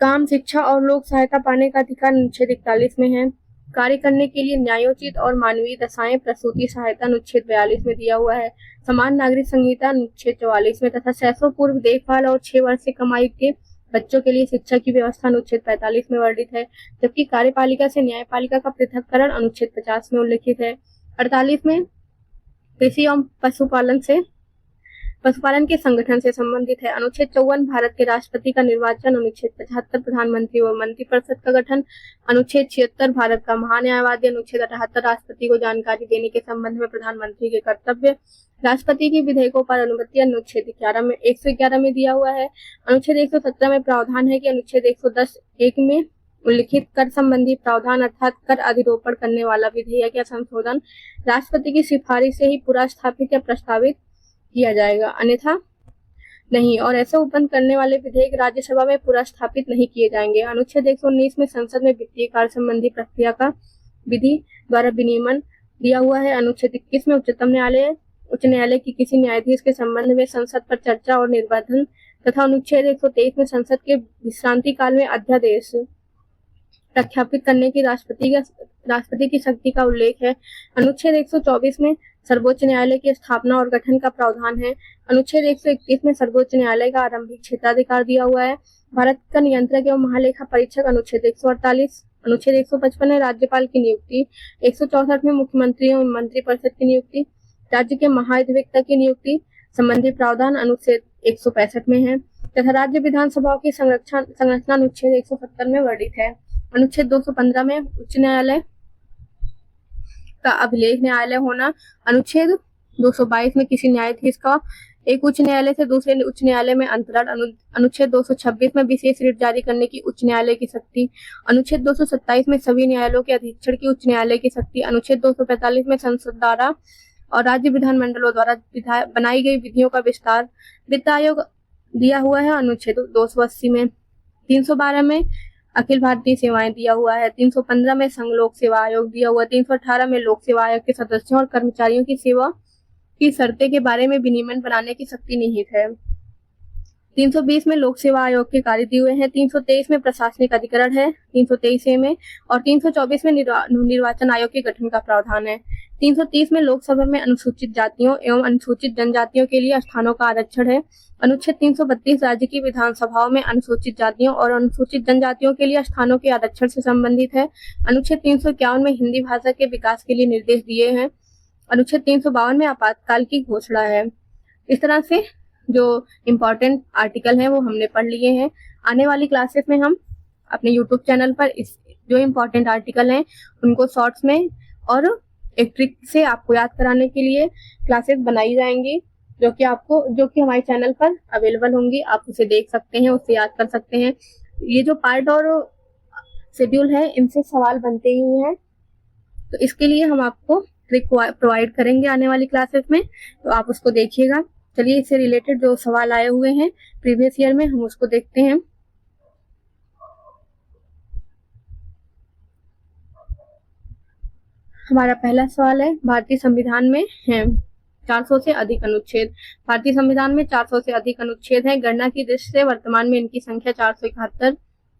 काम, शिक्षा और लोक सहायता पाने का अधिकार अनुच्छेद 41 में है। कार्य करने के लिए न्यायोचित और मानवीय दशाएं प्रसूति सहायता अनुच्छेद 42 में दिया हुआ है। समान नागरिक संहिता अनुच्छेद 44 में तथा सैसों पूर्व देखभाल और 6 वर्ष से कम आयु के बच्चों के लिए शिक्षा की व्यवस्था अनुच्छेद 45 में वर्णित है, जबकि कार्यपालिका से न्यायपालिका का पृथककरण अनुच्छेद 50 में उल्लेखित है। 48 में कृषि एवं पशुपालन के संगठन से संबंधित है। अनुच्छेद 54 भारत के राष्ट्रपति का निर्वाचन, अनुच्छेद 75 प्रधानमंत्री व मंत्रिपरिषद का गठन, अनुच्छेद 76 भारत का महान्यायवादी, अनुच्छेद 78 राष्ट्रपति को जानकारी देने के संबंध में प्रधानमंत्री के कर्तव्य, राष्ट्रपति की विधेयकों पर अनुमति अनुच्छेद 111 में दिया हुआ है। अनुच्छेद 117 में प्रावधान है कि अनुच्छेद 110(1) में उल्लिखित कर संबंधी प्रावधान अर्थात कर अधिरोपण करने वाला विधेयक या संशोधन राष्ट्रपति की सिफारिश से ही पूरा स्थापित या प्रस्तावित किया जाएगा, अन्यथा नहीं। और ऐसे उत्पन्न करने वाले विधेयक राज्यसभा में पूरा स्थापित नहीं किए जाएंगे। अनुच्छेद 119 में संसद में वित्तीय कार्य संबंधी प्रक्रिया का विधि द्वारा विनियमन दिया हुआ है। अनुच्छेद 21 में उच्च न्यायालय की किसी न्यायाधीश के संबंध में संसद पर चर्चा और निर्वाचन तथा अनुच्छेद 123 में संसद के विश्रांति काल में अध्यादेश प्रख्यापित करने की राष्ट्रपति की शक्ति का उल्लेख है। अनुच्छेद 124 में सर्वोच्च न्यायालय की स्थापना और गठन का प्रावधान है। अनुच्छेद 131 में सर्वोच्च न्यायालय का आरंभिक क्षेत्राधिकार दिया हुआ है। भारत का नियंत्रक एवं महालेखा परीक्षक अनुच्छेद 148। अनुच्छेद 155 में राज्यपाल की नियुक्ति। 164 में मुख्यमंत्री एवं मंत्रिपरिषद की नियुक्ति। राज्य के महाधिवक्ता की नियुक्ति संबंधी प्रावधान अनुच्छेद 165 में है तथा राज्य विधानसभाओं की संरचना अनुच्छेद 170 में वर्णित है। अनुच्छेद 215 में उच्च न्यायालय का अभिलेख न्यायालय होना। अनुच्छेद 222 में किसी न्यायाधीश का एक उच्च न्यायालय से दूसरे उच्च न्यायालय में अंतरण। अनुच्छेद 226 में विशेष रिट जारी करने की उच्च न्यायालय की शक्ति। अनुच्छेद 227 में सभी न्यायालयों के अधीक्षण की उच्च न्यायालय की शक्ति। अनुच्छेद 245 में संसद द्वारा और राज्य विधानमंडलों द्वारा बनाई गई विधियों का विस्तार। वित्त आयोग दिया हुआ है अनुच्छेद 280 में। 312 में अखिल भारतीय सेवाएं दिया हुआ है। 315 में संघ लोक सेवा आयोग दिया हुआ है। 318 में लोक सेवा आयोग के सदस्यों और कर्मचारियों की सेवा की शर्तें के बारे में विनियमन बनाने की शक्ति निहित है। 320 में लोक सेवा आयोग के कार्य दिए हुए हैं। 323 में प्रशासनिक अधिकरण है 323A में और 324 में निर्वाचन आयोग के गठन का प्रावधान है। 330 में लोकसभा में अनुसूचित जातियों एवं अनुसूचित जनजातियों के लिए स्थानों का आरक्षण है। अनुच्छेद 332 राज्य की विधानसभाओं में अनुसूचित जातियों और अनुसूचित जनजातियों के लिए स्थानों के आरक्षण से संबंधित है। अनुच्छेद 351 में हिंदी भाषा के विकास के लिए निर्देश दिए हैं। अनुच्छेद 352 में आपातकाल की घोषणा है। इस तरह से जो इम्पोर्टेंट आर्टिकल हैं वो हमने पढ़ लिए हैं। आने वाली क्लासेस में हम अपने यूट्यूब चैनल पर इस जो इम्पोर्टेंट आर्टिकल हैं उनको शॉर्ट्स में और एक ट्रिक से आपको याद कराने के लिए क्लासेस बनाई जाएंगी जो कि हमारे चैनल पर अवेलेबल होंगी। आप उसे देख सकते हैं, उससे याद कर सकते हैं। ये जो पार्ट और शेड्यूल है इनसे सवाल बनते ही हैं, तो इसके लिए हम आपको ट्रिक प्रोवाइड करेंगे आने वाली क्लासेस में, तो आप उसको देखिएगा। चलिए इससे रिलेटेड जो सवाल आए हुए हैं प्रीवियस ईयर में हम उसको देखते हैं। हमारा पहला सवाल है, भारतीय संविधान में है 400 से अधिक अनुच्छेद। भारतीय संविधान में 400 से अधिक अनुच्छेद हैं। गणना की दृष्टि से वर्तमान में इनकी संख्या 471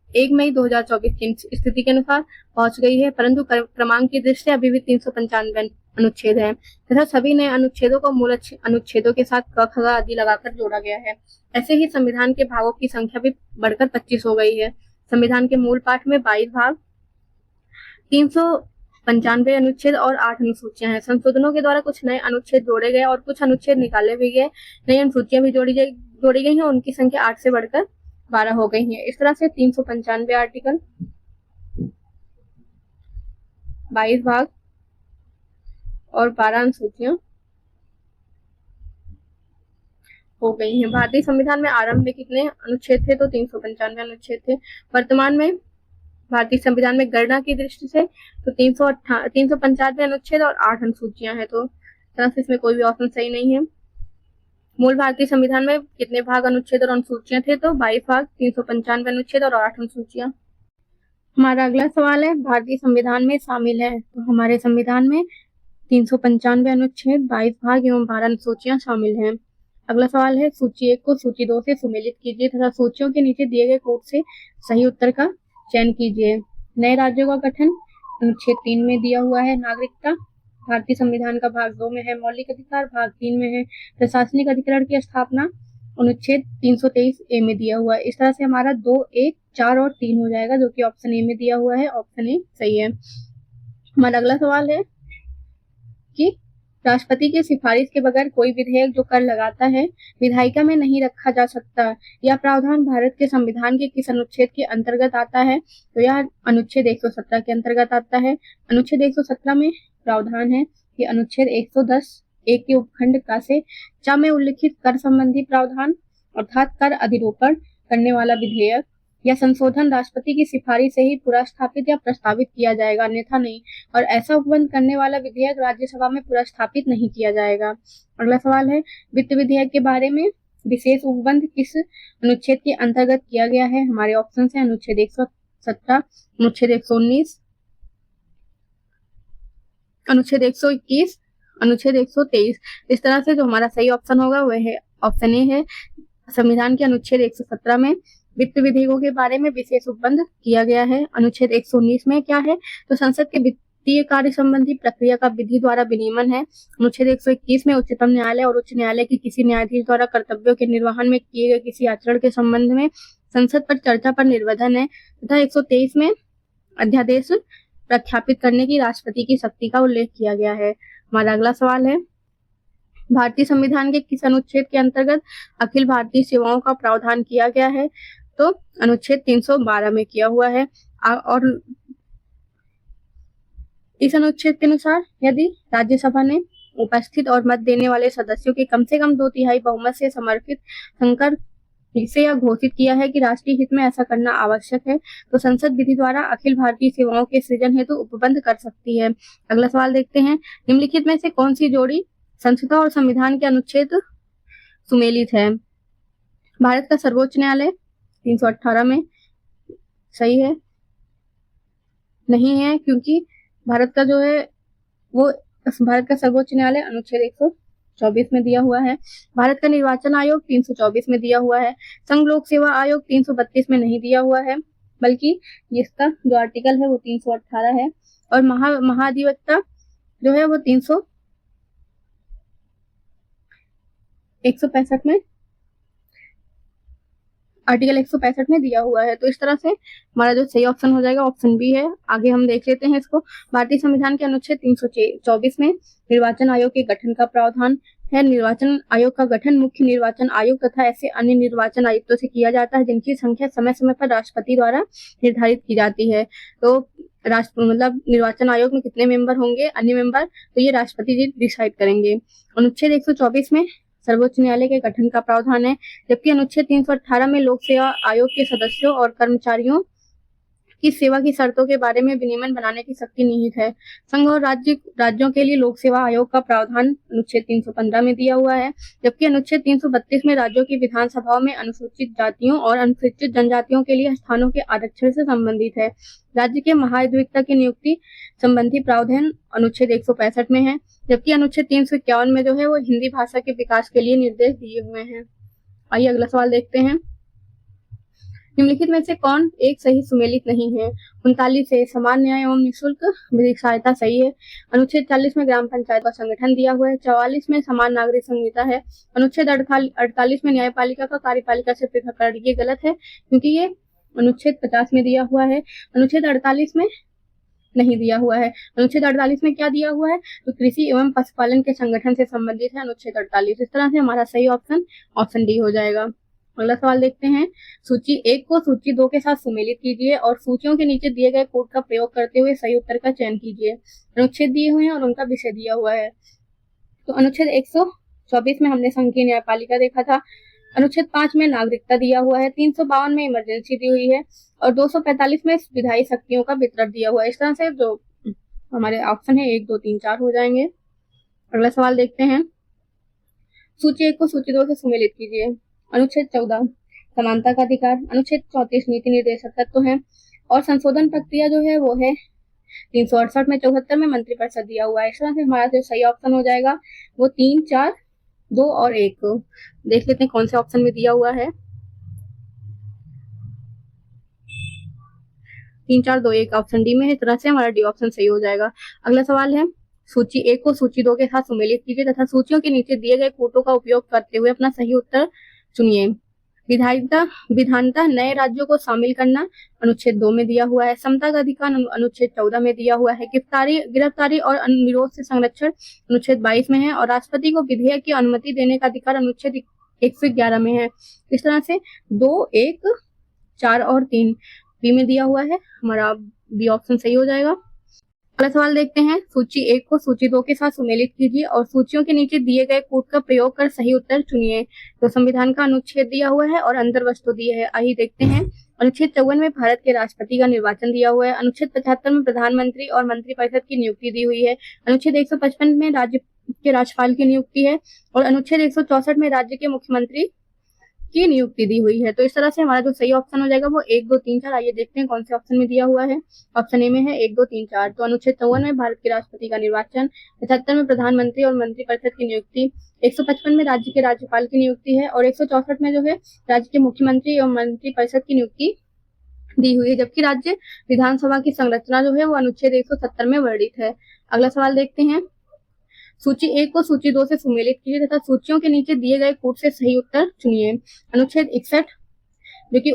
1 मई 2024 की स्थिति के अनुसार पहुंच गई है, परंतु क्रमांक की दृष्टि से अभी भी 395 अनुच्छेद है तथा सभी नए अनुच्छेदों को मूल अनुच्छेदों के साथ क, ख, आदि लगाकर जोड़ा गया है। ऐसे ही संविधान के भागों की संख्या भी बढ़कर 25 हो गई है। संविधान के मूल पाठ में 22 भाग, 395 अनुच्छेद और 8 अनुसूचियां हैं। संशोधनों के द्वारा कुछ नए अनुच्छेद जोड़े गए और कुछ अनुच्छेद निकाले भी गए। नई अनुसूचियां भी जोड़ी गई हैं, उनकी संख्या 8 से बढ़कर 12 हो गई है। इस तरह से 395 आर्टिकल, 22 भाग और 12 अनुसूचियां हो गई हैं। भारतीय संविधान में आरंभ में कितने अनुच्छेद थे? तो 395 अनुच्छेद थे। वर्तमान में भारतीय संविधान में गणना की दृष्टि से तो 395 अनुच्छेद और 8 अनुसूचियां हैं, तो तरह से इसमें कोई भी ऑप्शन सही नहीं है। मूल भारतीय संविधान में कितने भाग, अनुच्छेद और अनुसूचियां थे? तो 22 भाग, 395 अनुच्छेद और 8 अनुसूचियां। हमारा अगला सवाल है, भारतीय संविधान में शामिल है, तो हमारे संविधान में 395 अनुच्छेद, 22 भाग एवं 12 अनुसूचियां शामिल हैं। अगला सवाल है, सूची 1 को सूची 2 से सुमेलित कीजिए तथा सूचियों के नीचे दिए गए कोड से सही उत्तर का चयन कीजिए। नए राज्यों का गठन अनुच्छेद 3 में दिया हुआ है। नागरिकता भारतीय संविधान का भाग 2 में है। मौलिक अधिकार भाग 3 में है। प्रशासनिक अधिकरण की स्थापना अनुच्छेद 323A में दिया हुआ है। इस तरह से हमारा 2, 1, 4 और 3 हो जाएगा, जो कि ऑप्शन ए में दिया हुआ है। ऑप्शन ए सही है। हमारा अगला सवाल है कि राष्ट्रपति की सिफारिश के बगैर कोई विधेयक जो कर लगाता है विधायिका में नहीं रखा जा सकता। यह प्रावधान भारत के संविधान के किस अनुच्छेद के अंतर्गत आता है? तो यह अनुच्छेद 117 के अंतर्गत आता है। अनुच्छेद 117 में प्रावधान है कि अनुच्छेद 110 1 के उपखंड का से च में उल्लिखित कर संबंधी प्रावधान अर्थात कर अधिरोपण करने वाला विधेयक यह संशोधन राष्ट्रपति की सिफारिश से ही पुनर्स्थापित या प्रस्तावित किया जाएगा, अन्यथा नहीं। और ऐसा उपबंध करने वाला विधेयक राज्यसभा में पुनर्स्थापित नहीं किया जाएगा। अगला सवाल है, वित्त विधेयक के बारे में विशेष उपबंध किस अनुच्छेद के अंतर्गत किया गया है? हमारे ऑप्शन है अनुच्छेद 117, अनुच्छेद 119, अनुच्छेद 121, अनुच्छेद 123। इस तरह से जो हमारा सही ऑप्शन होगा वह है ऑप्शन ए है। संविधान के अनुच्छेद 117 में वित्त विधेयकों के बारे में विशेष उपबंध किया गया है। अनुच्छेद 119 में क्या है? तो संसद के वित्तीय कार्य संबंधी प्रक्रिया का विधि द्वारा विनियमन है। अनुच्छेद 121 में उच्चतम न्यायालय और उच्च न्यायालय के किसी न्यायाधीश द्वारा कर्तव्यों के निर्वहन में किए गए किसी आचरण के संबंध में संसद पर चर्चा पर निर्वधन है। तथा 123 में अध्यादेश प्रख्यापित करने की राष्ट्रपति की शक्ति का उल्लेख किया गया है। हमारा अगला सवाल है, भारतीय संविधान के किस अनुच्छेद के अंतर्गत अखिल भारतीय सेवाओं का प्रावधान किया गया है? तो अनुच्छेद 312 में किया हुआ है। और इस अनुच्छेद के अनुसार यदि राज्यसभा ने उपस्थित और मत देने वाले सदस्यों के कम से कम 2/3 बहुमत से समर्थित संकर इसे यह घोषित किया है कि राष्ट्रीय हित में ऐसा करना आवश्यक है, तो संसद विधि द्वारा अखिल भारतीय सेवाओं के सृजन हेतु उपबंध कर सकती है। अगला सवाल देखते हैं, निम्नलिखित में से कौन सी जोड़ी संसद और संविधान के अनुच्छेद सुमेलित है? भारत का सर्वोच्च न्यायालय 318 में सही है? नहीं है, क्योंकि भारत का जो है वो भारत का सर्वोच्च न्यायालय अनुच्छेद 124 में दिया हुआ है। भारत का निर्वाचन आयोग 324 में दिया हुआ है। संघ लोक सेवा आयोग 332 में नहीं दिया हुआ है, बल्कि इसका जो आर्टिकल है वो 318 है। और महाधिवक्ता जो है वो 165 में आर्टिकल 165 में दिया हुआ है। तो इस तरह से हमारा जो सही ऑप्शन हो जाएगा ऑप्शन बी है। आगे हम देख लेते हैं इसको। भारतीय संविधान के अनुच्छेद 324 में निर्वाचन आयोग के गठन का प्रावधान है। निर्वाचन आयोग का गठन मुख्य निर्वाचन आयुक्त तथा ऐसे अन्य निर्वाचन आयुक्तों से किया जाता है जिनकी संख्या समय समय पर राष्ट्रपति द्वारा निर्धारित की जाती है। तो मतलब निर्वाचन आयोग में कितने मेंबर होंगे, अन्य मेंबर, तो ये राष्ट्रपति जी डिसाइड करेंगे। अनुच्छेद 124 में सर्वोच्च न्यायालय के गठन का प्रावधान है, जबकि अनुच्छेद 318 में लोक सेवा आयोग के सदस्यों और कर्मचारियों की सेवा की शर्तों के बारे में विनियमन बनाने की शक्ति निहित है। संघ और राज्यों के लिए लोक सेवा आयोग का प्रावधान अनुच्छेद 315 में दिया हुआ है, जबकि अनुच्छेद 332 में राज्यों की विधानसभाओं में अनुसूचित जातियों और अनुसूचित जनजातियों के लिए स्थानों के आरक्षण से संबंधित है। राज्य के महाधिवक्ता की नियुक्ति संबंधी प्रावधान अनुच्छेद 165 में है, जबकि अनुच्छेद 351 में जो है वो हिंदी भाषा के विकास के लिए निर्देश दिए हुए हैं। आइए अगला सवाल देखते हैं, निम्नलिखित में से कौन एक सही सुमेलित नहीं है? 39 से समान न्याय एवं निःशुल्क विधिक सहायता सही है। अनुच्छेद 40 में ग्राम पंचायत का संगठन दिया हुआ है। 44 में समान नागरिक संहिता है। अनुच्छेद 48 में न्यायपालिका का कार्यपालिका से पृथक्करण, ये गलत है क्योंकि ये अनुच्छेद 50 में दिया हुआ है। अनुच्छेद 48 में नहीं दिया हुआ है। अनुच्छेद 48 में क्या दिया हुआ है? तो कृषि एवं पशुपालन के संगठन से संबंधित है अनुच्छेद 48। इस तरह से हमारा सही ऑप्शन डी हो जाएगा। अगला सवाल देखते हैं, सूची 1 को सूची 2 के साथ सुमेलित कीजिए और सूचियों के नीचे दिए गए कोड का प्रयोग करते हुए सही उत्तर का चयन कीजिए। अनुच्छेद दिए हुए हैं और उनका विषय दिया हुआ है। तो अनुच्छेद 124 में हमने संघीय न्यायपालिका देखा था। अनुच्छेद 5 में नागरिकता दिया हुआ है। 352 में इमरजेंसी दी हुई है और 245 में विधायी शक्तियों का वितरण दिया हुआ है। इस तरह से जो हमारे ऑप्शन है 1, 2, 3, 4 हो जाएंगे। अगला सवाल देखते हैं, सूची 1 को सूची 2 से सुमेलित कीजिए। अनुच्छेद 14 समानता का अधिकार। अनुच्छेद 34 नीति निर्देशक तत्व है और संशोधन प्रक्रिया जो है वो है 368 में। 74 में मंत्रिपरिषद दिया हुआ है। इस तरह से हमारा जो सही ऑप्शन हो जाएगा वो 3, 4, 2 और 1। देख लेते हैं कौन से ऑप्शन में दिया हुआ है। 3, 4, 2, 1 ऑप्शन डी में है। इस तरह से हमारा डी ऑप्शन सही हो जाएगा। अगला सवाल है, सूची 1 को सूची 2 के साथ सुमेलित कीजिए तथा सूचियों के नीचे दिए गए कोटों का उपयोग करते हुए अपना सही उत्तर चुनिए। विधानता नए राज्यों को शामिल करना अनुच्छेद 2 में दिया हुआ है। समता का अधिकार अनुच्छेद 14 में दिया हुआ है। गिरफ्तारी और निरोध से संरक्षण अनुच्छेद 22 में है और राष्ट्रपति को विधेयक की अनुमति देने का अधिकार अनुच्छेद 111 में है। इस तरह से 2, 1, 4 और 3 बी में दिया हुआ है। हमारा बी ऑप्शन सही हो जाएगा। अगला सवाल देखते हैं, सूची 1 को सूची 2 के साथ सुमेलित कीजिए और सूचियों के नीचे दिए गए कोड का प्रयोग कर सही उत्तर चुनिए। तो संविधान का अनुच्छेद दिया हुआ है और अंतर्वस्तु दिए है। आइए देखते हैं अनुच्छेद 54 में भारत के राष्ट्रपति का निर्वाचन दिया हुआ है। अनुच्छेद 75 में प्रधानमंत्री और मंत्रिपरिषद की नियुक्ति दी हुई है। अनुच्छेद 155 में राज्य के राज्यपाल की नियुक्ति है और अनुच्छेद 164 में राज्य के मुख्यमंत्री की नियुक्ति दी हुई है। तो इस तरह से हमारा जो सही ऑप्शन हो जाएगा वो 1, 2, 3, 4। आइए देखते हैं कौन से ऑप्शन में दिया हुआ है। ऑप्शन ए में है 1, 2, 3, 4। तो अनुच्छेद 54 में भारत के राष्ट्रपति का निर्वाचन, 75 में प्रधानमंत्री और मंत्रिपरिषद की नियुक्ति, 155 में राज्य के राज्यपाल की नियुक्ति है और 164 में जो है राज्य के मुख्यमंत्री और मंत्रिपरिषद की नियुक्ति दी हुई है। जबकि राज्य विधानसभा की संरचना जो है वो अनुच्छेद 170 में वर्णित है। अगला सवाल देखते हैं। सूची 1 को सूची 2 से सुमेलित कीजिए तथा सूचियों के नीचे दिए गए कूट से सही उत्तर चुनिए। अनुच्छेद 61 जो कि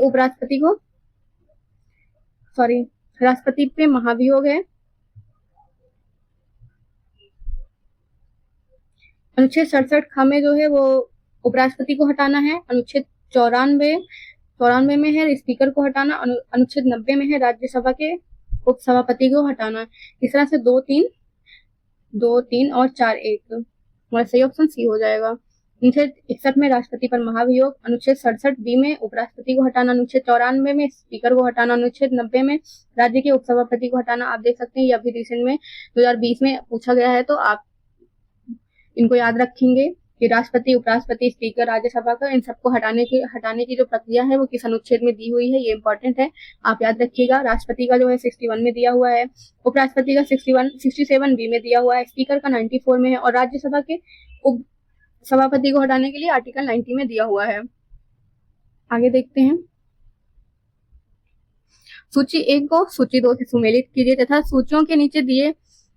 राष्ट्रपति पे महाभियोग है। अनुच्छेद 67 ख में जो है वो उपराष्ट्रपति को हटाना है। अनुच्छेद 94 में है स्पीकर को हटाना। अनुच्छेद 90 में है राज्यसभा के उपसभापति को हटाना। इस तरह से 2, 3 और 4, 1 हमारा सही ऑप्शन सी हो जाएगा। अनुच्छेद 61 में राष्ट्रपति पर महाभियोग, अनुच्छेद 67 बी में उपराष्ट्रपति को हटाना, अनुच्छेद 94 में स्पीकर को हटाना, अनुच्छेद 90 में राज्य के उपसभापति को हटाना। आप देख सकते हैं ये अभी रिसेंट में 2020 में पूछा गया है, तो आप इनको याद रखेंगे कि राष्ट्रपति, उपराष्ट्रपति, स्पीकर, राज्यसभा का इन सबको हटाने की जो प्रक्रिया है वो किस अनुच्छेद में दी हुई है, ये इंपॉर्टेंट है, आप याद रखिएगा। राष्ट्रपति का जो है 61 में दिया हुआ है, उपराष्ट्रपति का 67 बी में दिया हुआ है, स्पीकर का 94 में है और राज्यसभा के उप सभापति को हटाने के लिए आर्टिकल 90 में दिया हुआ है। आगे देखते हैं। सूची 1 को सूची 2 से सुमेलित कीजिए तथा सूचियों के नीचे दिए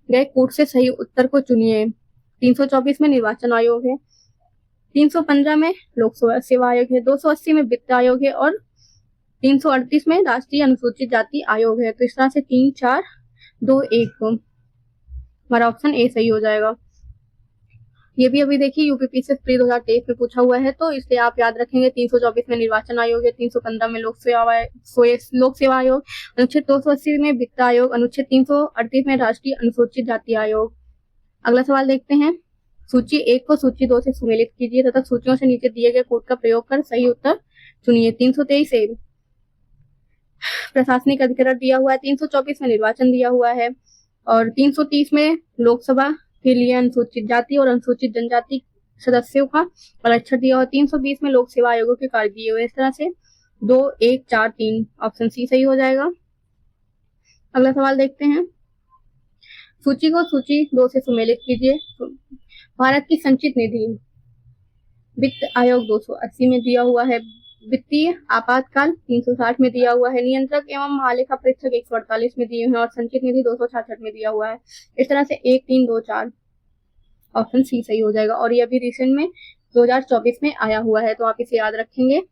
गए कूट से सही उत्तर को चुनिए। 324 में निर्वाचन आयोग है, 315 में लोक सेवा आयोग है, 280 में वित्त आयोग है और 338 में राष्ट्रीय अनुसूचित जाति आयोग है। तो इस तरह से 3, 4, 2, 1 हमारा ऑप्शन ए सही हो जाएगा। ये भी अभी देखिए यूपीपीएससी प्री 2023 में पूछा हुआ है, तो इसलिए आप याद रखेंगे 324 में निर्वाचन आयोग है, 315 में लोक सेवा आयोग, अनुच्छेद 280 में वित्त आयोग, अनुच्छेद 338 में राष्ट्रीय अनुसूचित जाति आयोग। अगला सवाल देखते हैं। सूची 1 को सूची 2 से सुमेलित कीजिए तथा सूचियों से नीचे दिए गए कोड का प्रयोग कर सही उत्तर चुनिए। 323 से प्रशासनिक अधिकरण दिया हुआ है, 324 में निर्वाचन दिया हुआ है और 330 में लोकसभा के लिए अनुसूचित जाति और अनुसूचित जनजाति सदस्यों का आरक्षण दिया हुआ, 320 में लोक सेवा आयोगों के कार्य दिए हुए। इस तरह से 2, 1, 4, 3 ऑप्शन सी सही हो जाएगा। अगला सवाल देखते हैं। सूची को सूची 2 से सुमेलित कीजिए। भारत की संचित निधि वित्त आयोग 280 में दिया हुआ है, वित्तीय आपातकाल 360 में दिया हुआ है, नियंत्रक एवं महालेखा परीक्षक 148 में दिए हुए और संचित निधि 266 में दिया हुआ है। इस तरह से 1, 3, 2, 4 ऑप्शन सी सही हो जाएगा और ये अभी रिसेंट में 2024 में आया हुआ है, तो आप इसे याद रखेंगे।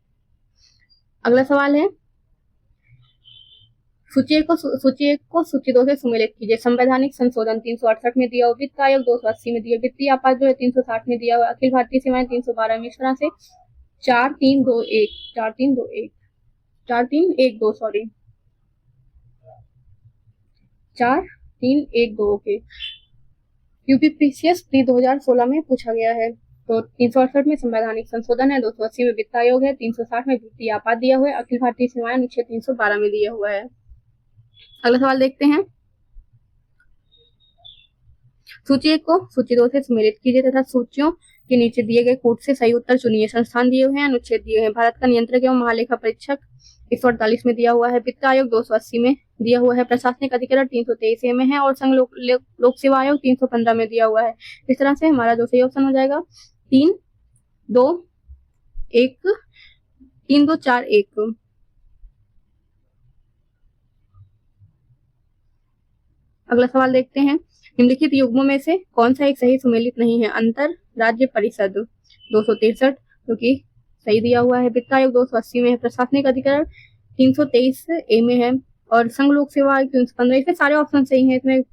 अगला सवाल है। सूची 1 को सूची 2 से सुमेलित कीजिए। संवैधानिक संशोधन 368 में दिया हुआ, वित्त आयोग 280 में दिया, वित्तीय आपात जो है 360 में दिया हुआ, अखिल भारतीय सेवाएं 312 में। इस तरह से 4, 3, 2, 1 4, 3, 2, 1 4, 3, 1, 2 सॉरी 4, 3, 1, 2 ओके। यूपीपीएससी प्री 2016 में पूछा गया है। तो 368 में संवैधानिक संशोधन है, 280 में वित्त आयोग है, 360 में वित्तीय आपात दिया हुआ है, अखिल भारतीय सेवाएं अनुच्छेद 312 में दिया हुआ है। अगला सवाल देखते हैं। सूची 1 को सूची 2 से सुमेलित कीजिए तथा सूचियों के नीचे दिए गए कोड से सही उत्तर चुनिए। संस्थान दिए हुए हैं, अनुच्छेद दिए हैं। भारत का नियंत्रक एवं महालेखा परीक्षक 148 में दिया हुआ है, वित्त आयोग 280 में दिया हुआ है, प्रशासनिक अधिकरण 323 में है और संघ लोक सेवा आयोग 315 में दिया हुआ है। इस तरह से हमारा जो सही ऑप्शन हो जाएगा 3, 2, 1 3, 2, 4, 1। अगला सवाल देखते हैं। निम्नलिखित युग्मों में से कौन सा एक सही सुमेलित नहीं है? अंतर राज्य परिषद 263 जो कि सही दिया हुआ है, वित्त आयोग 280 में है, प्रशासनिक अधिकरण 323 ए में है और संघ लोक सेवा आयोग 315। इसमें सारे ऑप्शन सही हैं, इसमें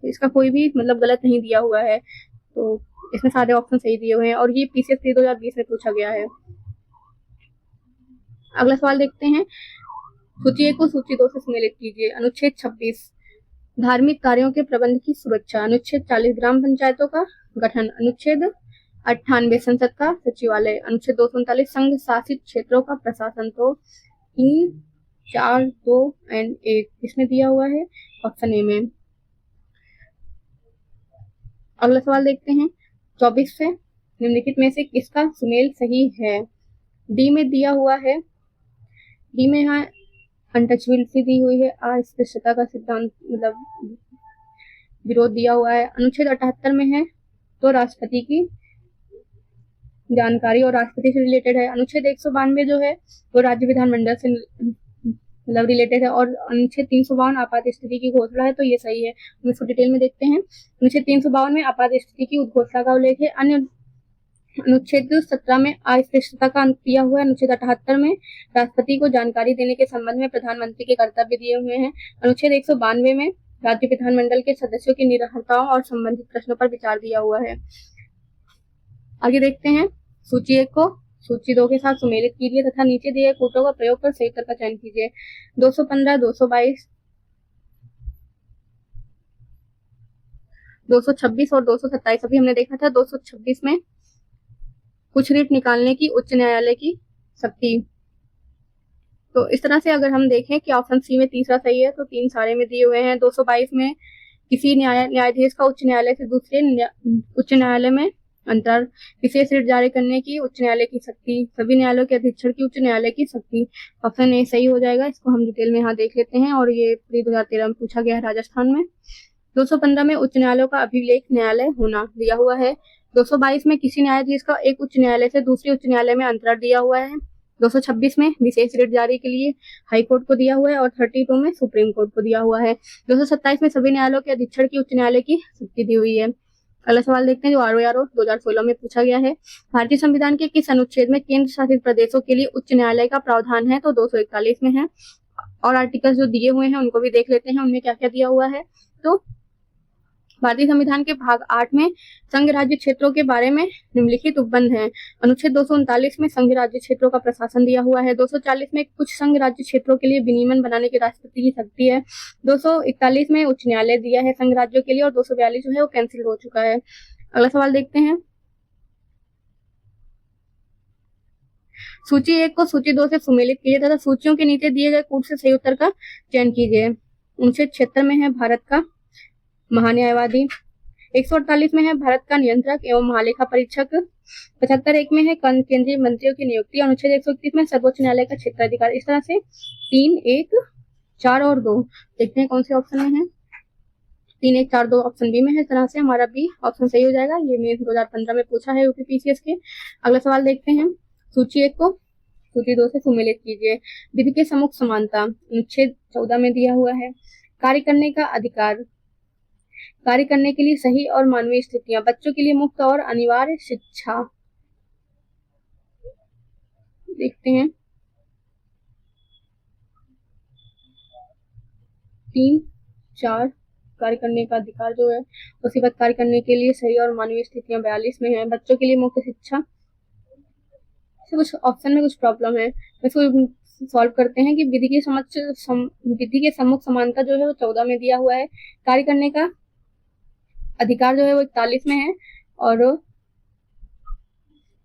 इसका कोई भी मतलब गलत नहीं दिया हुआ है, तो इसमें सारे ऑप्शन सही दिए हुए हैं और ये पीसीएस 2020 में पूछा गया है। अगला सवाल देखते हैं। सूची 1 को सूची 2 से सुमेलित कीजिए। अनुच्छेद 26 धार्मिक कार्यों के प्रबंध की सुरक्षा, अनुच्छेद 40 ग्राम पंचायतों का गठन, अनुच्छेद 98 संसद का सचिवालय, अनुच्छेद 239 संघ शासित क्षेत्रों का प्रशासन। तो इन 4, 2 एंड 1 इसमें दिया हुआ है ऑप्शन ए में। अगला सवाल देखते हैं 24 से निम्नलिखित में से किसका सुमेल सही है। डी में दिया हुआ है, डी में यहाँ अनटचेबिलिटी दी हुई है, अस्पृश्यता का सिद्धांत मतलब विरोध दिया हुआ है। अनुच्छेद 78 में है तो राष्ट्रपति की जानकारी और राष्ट्रपति से रिलेटेड है। अनुच्छेद 192 जो है वो राज्य विधानमंडल से मतलब रिलेटेड है। और अनुच्छेद 352 आपात स्थिति की घोषणा है तो ये सही है। हम इसको डिटेल में देखते हैं। अनुच्छेद 352 में आपात स्थिति की उद्घोषणा का उल्लेख है। अन्य अनुच्छेद 17 में अस्पृश्यता का अंत दिया हुआ है। अनुच्छेद 78 में राष्ट्रपति को जानकारी देने के संबंध में प्रधानमंत्री के कर्तव्य दिए हुए हैं। अनुच्छेद 192 में राज्य विधानमंडल के सदस्यों की निरर्हताओं और संबंधित प्रश्नों पर विचार दिया हुआ है। आगे देखते हैं सूची 1 को सूची 2 के साथ सुमेलित कीजिए तथा नीचे दिए कोटों का प्रयोग कर सही उत्तर का चयन कीजिए। 215, 222, 226 और 227। अभी हमने देखा था 226 में कुछ रीट निकालने की उच्च न्यायालय की शक्ति। तो इस तरह से अगर हम देखें कि ऑप्शन सी में तीसरा सही है तो 3 सारे में दिए हुए हैं। 222 में किसी न्यायाधीश का उच्च न्यायालय से दूसरे उच्च न्यायालय में अंतर, विशेष रीट जारी करने की उच्च न्यायालय की शक्ति, सभी न्यायालयों के अधीक्षण की उच्च न्यायालय की शक्ति। ऑप्शन ए सही हो जाएगा। इसको हम डिटेल में यहाँ देख लेते हैं और ये 2013 में पूछा गया है राजस्थान में। 215 में उच्च न्यायालयों का अभिलेख न्यायालय होना दिया हुआ है। 222 में किसी न्यायाधीश का एक उच्च न्यायालय से दूसरे उच्च न्यायालय में अंतर दिया हुआ है। 226 में विशेष रीट जारी के लिए हाई कोर्ट को दिया हुआ है और 32 में सुप्रीम कोर्ट को दिया हुआ है। 227 में सभी न्यायालयों के अधीक्षण की उच्च न्यायालय की शक्ति दी हुई है। अगला सवाल देखते हैं जो RORO 2016 में पूछा गया है। भारतीय संविधान के किस अनुच्छेद में केंद्र शासित प्रदेशों के लिए उच्च न्यायालय का प्रावधान है तो 241 में है। और आर्टिकल्स जो दिए हुए हैं उनको भी देख लेते हैं उनमें क्या क्या दिया हुआ है। तो भारतीय संविधान के भाग 8 में संघ राज्य क्षेत्रों के बारे में निम्नलिखित उपबंध हैं। अनुच्छेद 239 में संघ राज्य क्षेत्रों का प्रशासन दिया हुआ है। 240 में कुछ संघ राज्य क्षेत्रों के लिए विनियमन बनाने की राष्ट्रपति की शक्ति है। 241 में उच्च न्यायालय दिया है संघ राज्यों के लिए और 242 जो है वो कैंसिल हो चुका है। अगला सवाल देखते हैं सूची 1 को सूची 2 से सुमेलित कीजिए तथा सूचियों के नीचे दिए गए कूट से सही उत्तर का चयन कीजिए। अनुच्छेद 76 में है भारत का महान्यायवादी। 148 में है भारत का नियंत्रक एवं महालेखा परीक्षक। 75 में है केंद्रीय मंत्रियों की नियुक्ति। अनुच्छेद 131 में सर्वोच्च न्यायालय का क्षेत्राधिकार। इस तरह से 3, 1, 4 और 2 देखते हैं कौन से ऑप्शन में है। 3, 1, 4, 2 ऑप्शन बी में है। इस तरह से हमारा बी ऑप्शन सही हो जाएगा। ये मेंस 2015 में पूछा है UPPCS के। अगला सवाल देखते हैं सूची 1 को सूची 2 से सुमेलित कीजिए। विधि के सम्मुख समानता अनुच्छेद 14 में दिया हुआ है। कार्य करने का अधिकार, कार्य करने के लिए सही और मानवीय स्थितियां, बच्चों के लिए मुफ्त और अनिवार्य शिक्षा। देखते हैं 3, 4 कार्य करने का अधिकार जो है उसके बाद कार्य करने के लिए सही और मानवीय स्थितियां 42 में है। बच्चों के लिए मुफ्त शिक्षा से कुछ ऑप्शन में कुछ प्रॉब्लम है, इसको सॉल्व करते हैं कि विधि के सम्मुख समानता जो है वो 14 में दिया हुआ है। कार्य करने का अधिकार जो है वो 41 में है और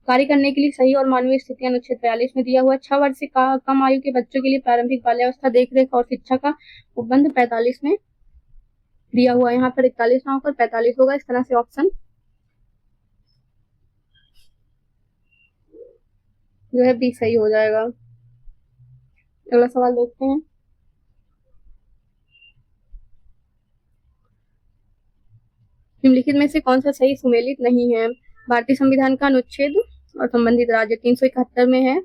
कार्य करने के लिए सही और मानवीय स्थितियां अनुच्छेद 42 में दिया हुआ है। 6 वर्ष से कम आयु के बच्चों के लिए प्रारंभिक बाल्यावस्था, देखरेख और शिक्षा का उपबंध 45 में दिया हुआ है। यहाँ पर 41 ना होकर 45 होगा। इस तरह से ऑप्शन जो है बी सही हो जाएगा। अगला सवाल देखते हैं निम्नलिखित में से कौन सा सही सुमेलित नहीं है। भारतीय संविधान का अनुच्छेद और संबंधित राज्य 371 में है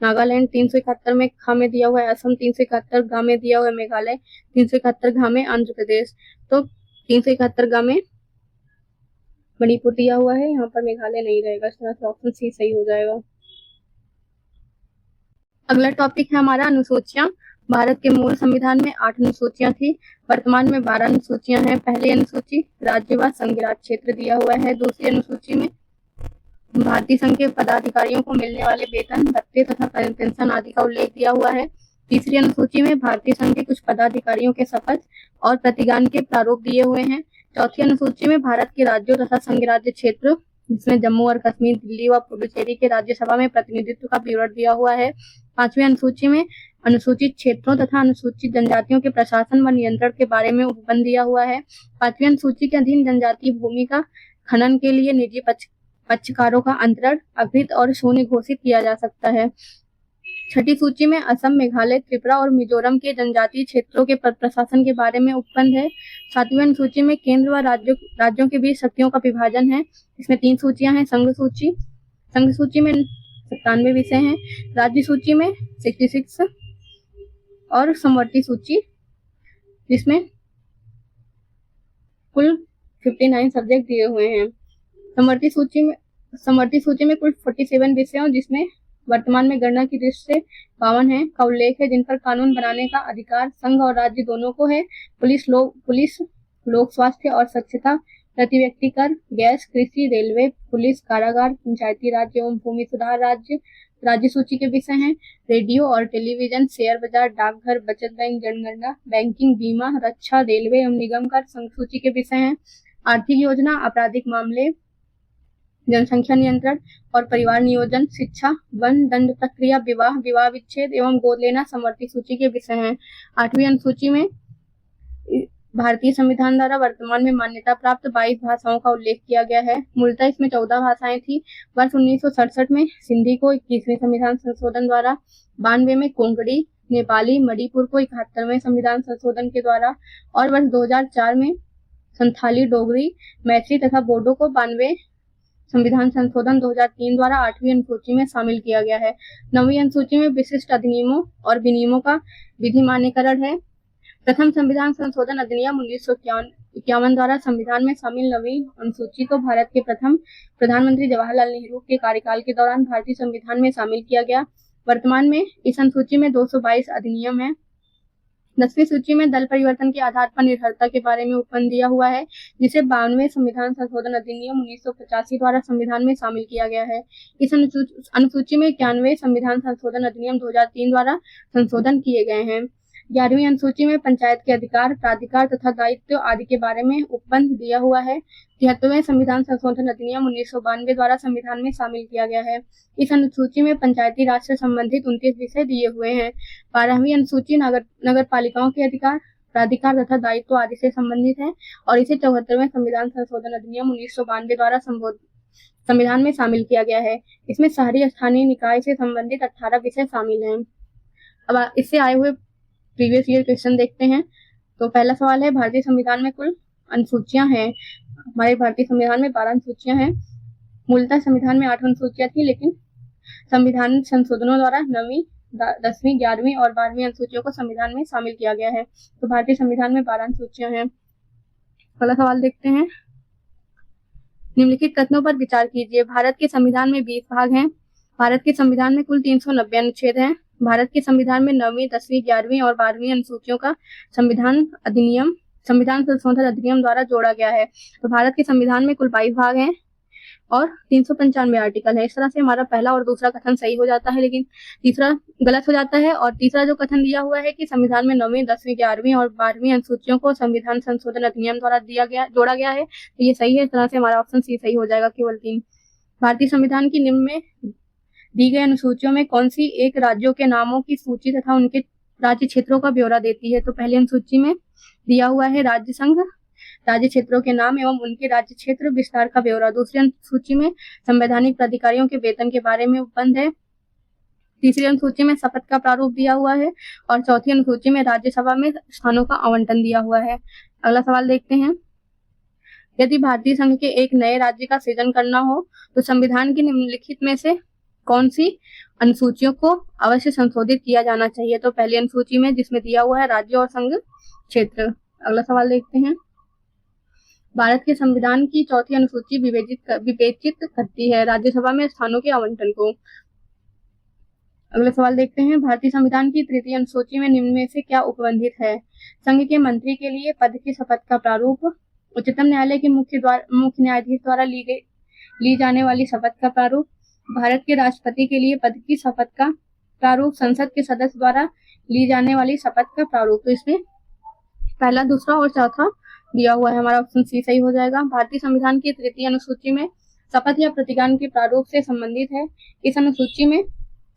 नागालैंड, 371 में खा में दिया हुआ है असम, 371 गा में दिया हुआ है मेघालय, 371 घा में आंध्र प्रदेश। तो 371 गा में मणिपुर दिया हुआ है, यहाँ पर मेघालय नहीं रहेगा। इस तरह से ऑप्शन सी सही हो जाएगा। अगला टॉपिक है हमारा अनुसूचियां। भारत के मूल संविधान में 8 अनुसूचियां थी, वर्तमान में 12 अनुसूचियां हैं। पहली अनुसूची राज्य व संघ राज क्षेत्र दिया हुआ है। दूसरी अनुसूची में भारतीय संघ के पदाधिकारियों को मिलने वाले वेतन, भत्ते तथा पेंशन आदि का उल्लेख दिया हुआ है। तीसरी अनुसूची में भारतीय संघ के कुछ पदाधिकारियों के शपथ और प्रतिज्ञान के प्रारूप दिए हुए हैं। चौथी अनुसूची में भारत के राज्यों तथा संघ राज्य क्षेत्र जिसमें जम्मू और कश्मीर, दिल्ली व पुडुचेरी के राज्यसभा में प्रतिनिधित्व का विवरण दिया हुआ है। 5वीं अनुसूची में अनुसूचित क्षेत्रों तथा अनुसूचित जनजातियों के प्रशासन व नियंत्रण के बारे में उपबंध दिया हुआ है। 5वीं अनुसूची के अधीन जनजातीय भूमि का खनन के लिए निजी पक्षकारों का अंतरण अकृत और शून्य घोषित किया जा सकता है। 6ठी सूची में असम, मेघालय, त्रिपुरा और मिजोरम के जनजातीय क्षेत्रों के प्रशासन के बारे में उपबंध है। 7वीं अनुसूची में केंद्र व राज्यों के बीच शक्तियों का विभाजन है। इसमें 3 सूचियां हैं। संघ सूची में 97 विषय हैं। राज्य सूची में 66 और समवर्ती सूची जिसमें कुल 59 सब्जेक्ट दिए हुए हैं। समवर्ती सूची में कुल 47 विषय हैं, जिसमें वर्तमान में गणना की दृष्टि से 52 है का उल्लेख है, जिन पर कानून बनाने का अधिकार संघ और राज्य दोनों को है। पुलिस, लोक स्वास्थ्य और स्वच्छता, प्रति व्यक्ति कर, गैस, कृषि, रेलवे, पुलिस, कारागार, पंचायती राज एवं भूमि सुधार राज्य सूची के विषय हैं। रेडियो और टेलीविजन, शेयर बाजार, डाकघर, बचत बैंक, जनगणना, बैंकिंग, बीमा, रक्षा, रेलवे एवं निगम कर संघ सूची के विषय हैं। आर्थिक योजना, आपराधिक मामले, जनसंख्या नियंत्रण और परिवार नियोजन, शिक्षा, वन, दंड प्रक्रिया, विवाह विच्छेद एवं गोद लेना समवर्ती सूची के विषय हैं। 8वीं अनुसूची में भारतीय संविधान द्वारा वर्तमान में मान्यता प्राप्त 22 भाषाओं का उल्लेख किया गया है। मूलतः इसमें 14 भाषाएं थी। वर्ष 1967 में सिंधी को 21वें संविधान संशोधन द्वारा, 92 में कोंकणी, नेपाली, मणिपुर को 71वें संविधान संशोधन के द्वारा और वर्ष 2004 में संथाली, डोगरी, मैथिली तथा बोडो को 92 संविधान संशोधन 2003 द्वारा 8वीं अनुसूची में शामिल किया गया है। 9वीं अनुसूची में विशिष्ट अधिनियमों और विनियमों का विधि मान्यकरण है। प्रथम संविधान संशोधन अधिनियम 1951 द्वारा संविधान में शामिल 9वीं अनुसूची को भारत के प्रथम प्रधानमंत्री जवाहरलाल नेहरू के कार्यकाल के दौरान भारतीय संविधान में शामिल किया गया। वर्तमान में इस अनुसूची में 222 अधिनियम है। 10वीं सूची में दल परिवर्तन के आधार पर निर्भरता के बारे में उपबंध दिया हुआ है, जिसे 92वें संविधान संशोधन अधिनियम 1985 द्वारा संविधान में शामिल किया गया है। इस अनुसूची में 91वें संविधान संशोधन अधिनियम 2003 द्वारा संशोधन किए गए हैं। 11वीं अनुसूची में पंचायत के अधिकार, प्राधिकार तथा दायित्व आदि के बारे में उपबंध दिया हुआ है। 73वें संविधान संशोधन अधिनियम 1992 द्वारा संविधान में शामिल किया गया है। इस अनुसूची में पंचायती राज से संबंधित 29 विषय दिए हुए हैं। 12वीं अनुसूची नगर पालिकाओं के अधिकार, प्राधिकार तथा दायित्व आदि से संबंधित है और इसे 74वें संविधान संशोधन अधिनियम 1992 द्वारा संविधान में शामिल किया गया है। इसमें शहरी स्थानीय निकाय से संबंधित 18 विषय शामिल हैं। अब इससे आए हुए प्रीवियस ईयर क्वेश्चन देखते हैं। तो पहला सवाल है, भारतीय संविधान में कुल अनुसूचियां हैं। हमारे भारतीय संविधान में 12 अनुसूचियां हैं। मूलतः संविधान में 8 अनुसूचियां थी, लेकिन संविधान संशोधनों द्वारा 9वीं, 10वीं, 11वीं और 12वीं अनुसूचियों को संविधान में शामिल किया गया है। तो भारतीय संविधान में 12 अनुसूचियां हैं। पहला सवाल देखते हैं। निम्नलिखित कथनों पर विचार कीजिए। भारत के संविधान में 20 भाग हैं। भारत के संविधान में कुल 390 अनुच्छेद हैं। भारत के संविधान में 9वीं, 10वीं, 11वीं और 12वीं अनुसूचियों का संविधान संशोधन अधिनियम द्वारा जोड़ा गया है। तो भारत के संविधान में कुल 22 भाग हैं और 395 आर्टिकल है। इस तरह से हमारा पहला और दूसरा कथन सही हो जाता है, लेकिन तीसरा गलत हो जाता है। और तीसरा जो कथन दिया हुआ है कि संविधान में 9वीं, 10वीं, 11वीं और 12वीं अनुसूचियों को संविधान संशोधन अधिनियम द्वारा जोड़ा गया है, तो ये सही है। इस तरह से हमारा ऑप्शन सी सही हो जाएगा, केवल 3। भारतीय संविधान की निम्न में दी गई अनुसूचियों में कौन सी एक राज्यों के नामों की सूची तथा उनके राज्य क्षेत्रों का ब्यौरा देती है? तो पहली अनुसूची में दिया हुआ है राज्य संघ, राज्य क्षेत्रों के नाम एवं उनके राज्य क्षेत्र विस्तार का ब्यौरा। दूसरी अनुसूची में संवैधानिक प्राधिकारियों के वेतन के बारे में उपबंध है। तीसरी अनुसूची में शपथ का प्रारूप दिया हुआ है और चौथी अनुसूची में राज्यसभा में स्थानों का आवंटन दिया हुआ है। अगला सवाल देखते हैं। यदि भारतीय संघ के एक नए राज्य का सृजन करना हो तो संविधान की निम्नलिखित में से कौन सी अनुसूचियों को अवश्य संशोधित किया जाना चाहिए? तो पहली अनुसूची में जिसमें दिया हुआ है राज्य और संघ क्षेत्र। अगला सवाल देखते हैं। भारत के संविधान की चौथी अनुसूची विवेचित करती है राज्यसभा में स्थानों के आवंटन को। अगला सवाल देखते हैं। भारतीय संविधान की तृतीय अनुसूची में निम्न में से क्या उपबंधित है? संघ के मंत्री के लिए पद की शपथ का प्रारूप, उच्चतम न्यायालय के मुख्य न्यायाधीश द्वारा ली जाने वाली शपथ का प्रारूप, भारत के राष्ट्रपति के लिए पद की शपथ का प्रारूप, संसद के सदस्य द्वारा ली जाने वाली शपथ का प्रारूप। तो इसमें पहला, दूसरा और चौथा दिया हुआ है। हमारा ऑप्शन सी सही हो जाएगा। भारतीय संविधान की तृतीय अनुसूची में शपथ या प्रतिज्ञान के प्रारूप से संबंधित है। इस अनुसूची में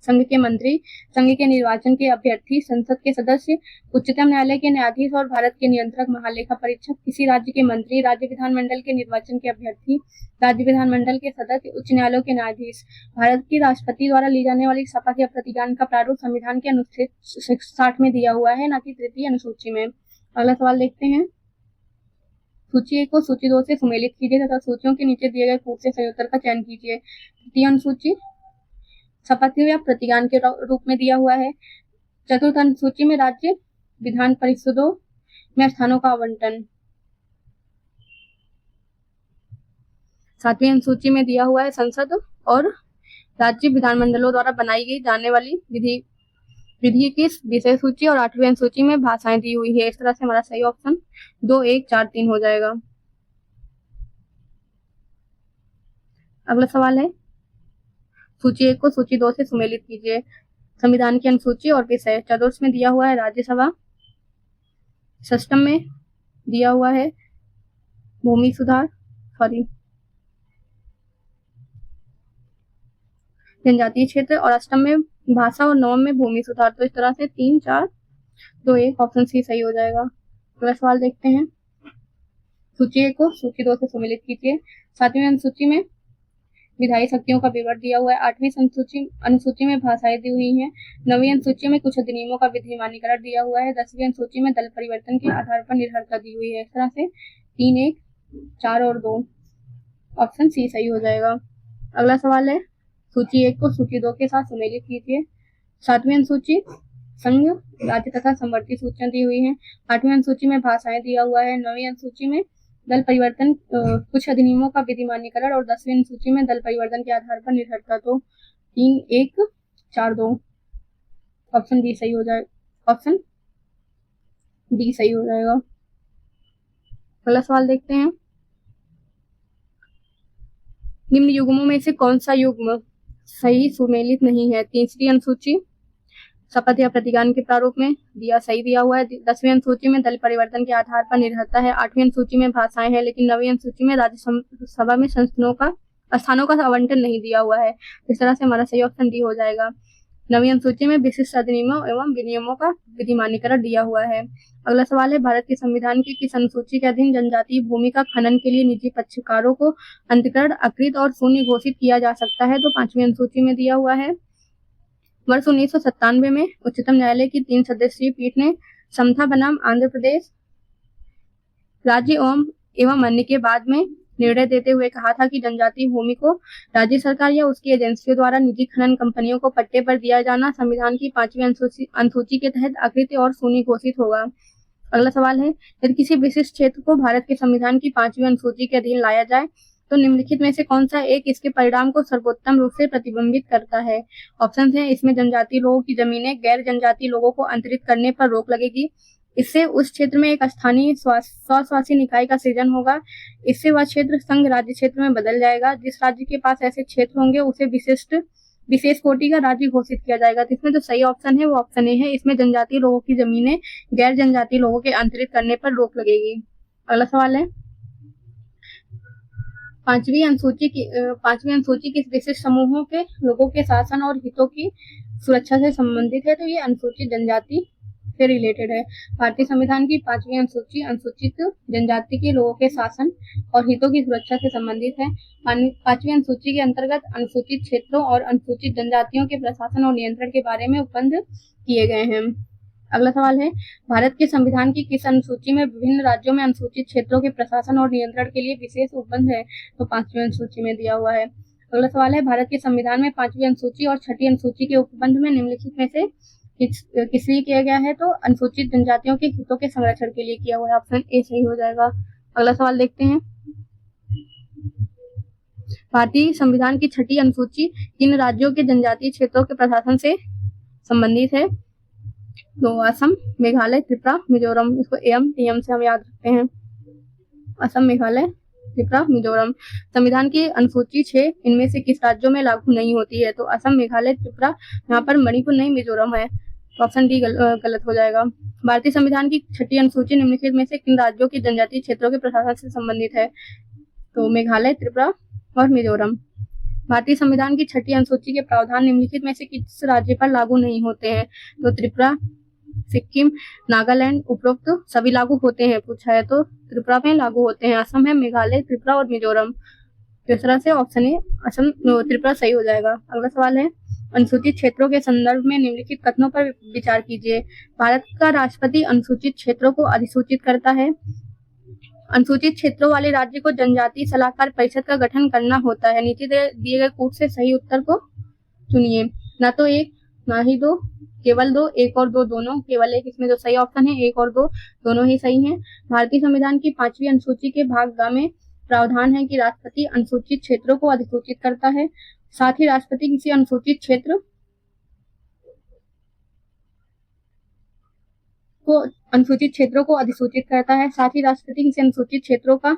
संघ के मंत्री, संघ के निर्वाचन के अभ्यर्थी, संसद के सदस्य, उच्चतम न्यायालय के न्यायाधीश और भारत के नियंत्रक महालेखा परीक्षक, किसी राज्य के मंत्री, राज्य विधानमंडल के निर्वाचन के अभ्यर्थी, राज्य विधानमंडल के सदस्य, उच्च न्यायालयों के न्यायाधीश। भारत की राष्ट्रपति द्वारा ली जाने वाली शपथ या प्रतिज्ञान का प्रारूप संविधान के अनुच्छेद 60 में दिया हुआ है, न कि तृतीय अनुसूची में। अगला सवाल देखते हैं। सूची 1 को सूची 2 से सुमेलित कीजिए तथा सूचियों के नीचे दिए गए पूर्व से सही उत्तर का चयन कीजिए। तृतीय अनुसूची शपथ या प्रतिज्ञान के रूप में दिया हुआ है। चतुर्थ अनुसूची में राज्य विधान परिषदों में स्थानों का आवंटन। सातवीं अनुसूची में दिया हुआ है संसद और राज्य विधानमंडलों द्वारा बनाई गई जाने वाली विधि की विषय सूची, और 8वीं अनुसूची में भाषाएं दी हुई है। इस तरह से हमारा सही ऑप्शन 2, 1, 4, 3 हो जाएगा। अगला सवाल है, सूची 1 को सूची 2 से सुमेलित कीजिए। संविधान की अनुसूची और विषय। चतुर्थ में दिया हुआ है राज्यसभा, षष्टम में दिया हुआ है भूमि सुधार, जनजातीय क्षेत्र, और अष्टम में भाषा और नवम में भूमि सुधार। तो इस तरह से 3, 4, 2, 1 ऑप्शन सी सही हो जाएगा। अगला सवाल देखते हैं। सूची 1 को सूची 2 से सुमेलित कीजिए। 7वीं अनुसूची में विधायी शक्तियों का विवरण दिया हुआ है। 8वीं अनुसूची में भाषाएं दी हुई हैं। 9वीं अनुसूची में कुछ अधिनियमों का विधिमानीकरण दिया हुआ है। 10वीं अनुसूची में दल परिवर्तन के आधार पर निर्भरता दी हुई है। इस तरह से 3, 1, 4 और 2 ऑप्शन सी सही हो जाएगा। अगला सवाल है, सूची 1 को सूची 2 के साथ सुमेलित कीजिए। 7वीं अनुसूची संघ, राज्य तथा समवर्ती सूचियां दी हुई हैं। 8वीं अनुसूची में भाषाएं दिया हुआ है। 9वीं अनुसूची में दल परिवर्तन, कुछ अधिनियमों का विधिमानीकरण, और 10वीं अनुसूची में दल परिवर्तन के आधार पर निर्भरता। तो 3, 1, 4, 2 ऑप्शन डी सही हो जाएगा। ऑप्शन डी सही हो जाएगा। अगला सवाल देखते हैं। निम्न युग्मों में से कौन सा युग्म सही सुमेलित नहीं है? तीसरी अनुसूची शपथ या प्रतिज्ञान के प्रारूप में सही दिया हुआ है। 10वीं अनुसूची में दल परिवर्तन के आधार पर निर्भरता है। 8वीं अनुसूची में भाषाएं हैं, लेकिन 9वीं अनुसूची में राज्यसभा में स्थानों का आवंटन नहीं दिया हुआ है। इस तरह से हमारा सही ऑप्शन डी हो जाएगा। 9वीं अनुसूची में विशिष्ट अधिनियमों एवं विनियमों का विधिमानीकरण दिया हुआ है। अगला सवाल है, भारत के संविधान की किस अनुसूची के अधीन जनजातीय भूमि का खनन के लिए निजी पक्षकारों को अंतःकरण, अकृत और शून्य घोषित किया जा सकता है? तो 5वीं अनुसूची में दिया हुआ है। वर्ष 1997 में उच्चतम न्यायालय की 3 सदस्यीय पीठ ने समता बनाम आंध्र प्रदेश राज्य एवं अन्य के बाद में निर्णय देते हुए कहा था कि जनजातीय भूमि को राज्य सरकार या उसकी एजेंसियों द्वारा निजी खनन कंपनियों को पट्टे पर दिया जाना संविधान की 5वीं अनुसूची के तहत अकृत्य और शून्य घोषित होगा। अगला सवाल है, यदि किसी विशिष्ट क्षेत्र को भारत के संविधान की 5वीं अनुसूची के अधीन लाया जाए तो निम्नलिखित में से कौन सा एक इसके परिणाम को सर्वोत्तम रूप से प्रतिबिंबित करता है? ऑप्शन है, इसमें जनजातीय लोगों की जमीनें गैर जनजातीय लोगों को अंतरित करने पर रोक लगेगी। इससे उस क्षेत्र में एक स्थानीय स्वशासी निकाय का सृजन होगा। इससे वह क्षेत्र संघ राज्य क्षेत्र में बदल जाएगा। जिस राज्य के पास ऐसे क्षेत्र होंगे उसे विशेष कोटि का राज्य घोषित किया जाएगा। तो इसमें जो सही ऑप्शन है वो ऑप्शन ए है। इसमें जनजातीय लोगों की जमीनें गैर जनजातीय लोगों के अंतरित करने पर रोक लगेगी। अगला सवाल है, पांचवी अनुसूची किस विशिष्ट समूहों के लोगों के शासन और हितों की सुरक्षा से संबंधित है? तो ये अनुसूचित जनजाति से रिलेटेड है। भारतीय संविधान की 5वीं अनुसूची अनुसूचित जनजाति के लोगों के शासन और हितों की सुरक्षा से संबंधित है। 5वीं अनुसूची के अंतर्गत अनुसूचित क्षेत्रों और अनुसूचित जनजातियों के प्रशासन और नियंत्रण के बारे में उपबंध किए गए हैं। अगला सवाल है, भारत के संविधान की किस अनुसूची में विभिन्न राज्यों में अनुसूचित क्षेत्रों के प्रशासन और नियंत्रण के लिए विशेष उपबंध है? तो 5वीं अनुसूची में दिया हुआ है। अगला सवाल है, भारत के संविधान में 5वीं अनुसूची और 6ठी अनुसूची के उपबंध में निम्नलिखित में से किस लिए किया गया है? तो अनुसूचित जनजातियों के हितों के संरक्षण के लिए किया हुआ है। ऑप्शन ए सही हो जाएगा। अगला सवाल देखते हैं, भारतीय संविधान की 6ठी अनुसूची किन राज्यों के जनजातीय क्षेत्रों के प्रशासन से संबंधित है? तो असम, मेघालय, त्रिपुरा, मिजोरम। इसको एम टीएम से हम याद रखते हैं। असम, मेघालय, त्रिपुरा, मिजोरम। संविधान की अनुसूची 6 इनमें से किस राज्यों में लागू नहीं होती है? तो असम, मेघालय, त्रिपुरा, यहाँ पर मणिपुर नहीं, मिजोरम है। तो ऑप्शन डी गलत हो जाएगा। भारतीय संविधान की 6ठी अनुसूची निम्नलिखित में से किन राज्यों के जनजातीय क्षेत्रों के प्रशासन से संबंधित है? तो मेघालय, त्रिपुरा और मिजोरम। भारतीय संविधान की 6ठी अनुसूची के प्रावधान निम्नलिखित में से किस राज्य पर लागू नहीं होते हैं? तो त्रिपुरा, सिक्किम, नागालैंड, उपरोक्त सभी लागू होते हैं पूछा है तो त्रिपुरा में लागू होते हैं। असम है, मेघालय, त्रिपुरा और मिजोरम। तो इस तरह से ऑप्शन ए असम त्रिपुरा सही हो जाएगा। अगला सवाल है, अनुसूचित क्षेत्रों के संदर्भ में निम्नलिखित कथनों पर विचार कीजिए। भारत का राष्ट्रपति अनुसूचित क्षेत्रों को अधिसूचित करता है। अनुसूचित क्षेत्रों वाले राज्य को जनजातीय सलाहकार परिषद का गठन करना होता है। नीचे दिए गए कूट से सही उत्तर को चुनिए। ना तो एक, ना ही दो, केवल दो, एक और दो दोनों, केवल एक। इसमें जो सही ऑप्शन है एक और दो दोनों ही सही हैं। भारतीय संविधान की 5वीं अनुसूची के भाग ग में प्रावधान है कि राष्ट्रपति अनुसूचित क्षेत्रों को अधिसूचित करता है। साथ ही राष्ट्रपति किसी अनुसूचित क्षेत्र अनुसूचित क्षेत्रों को अधिसूचित करता है। साथ ही राष्ट्रपति किसी अनुसूचित क्षेत्रों का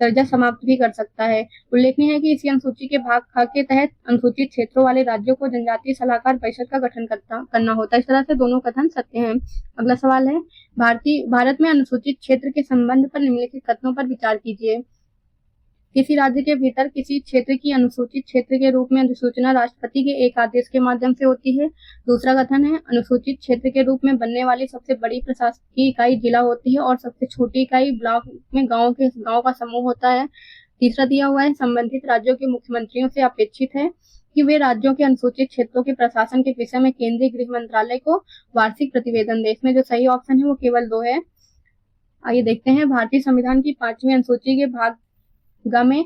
दर्जा समाप्त भी कर सकता है। उल्लेखनीय है कि इसी अनुसूची के भाग ख के तहत अनुसूचित क्षेत्रों वाले राज्यों को जनजातीय सलाहकार परिषद का गठन करना होता है। इस तरह से दोनों कथन सत्य हैं। अगला सवाल है, भारत में अनुसूचित क्षेत्र के संबंध पर निम्नलिखित कथनों पर विचार कीजिए। किसी राज्य के भीतर किसी क्षेत्र की अनुसूचित क्षेत्र के रूप में अधिसूचना राष्ट्रपति के एक आदेश के माध्यम से होती है। दूसरा कथन है, अनुसूचित क्षेत्र के रूप में बनने वाली सबसे बड़ी प्रशासकीय इकाई जिला होती है और सबसे छोटी इकाई ब्लॉक में गांव का समूह होता है। तीसरा दिया हुआ है, संबंधित राज्यों के मुख्यमंत्रियों से अपेक्षित है कि वे राज्यों के अनुसूचित क्षेत्रों के प्रशासन के विषय में केंद्रीय गृह मंत्रालय को वार्षिक प्रतिवेदन दे। इसमें जो सही ऑप्शन है वो केवल 2 है। आइए देखते हैं, भारतीय संविधान की 5वीं अनुसूची के भाग ग में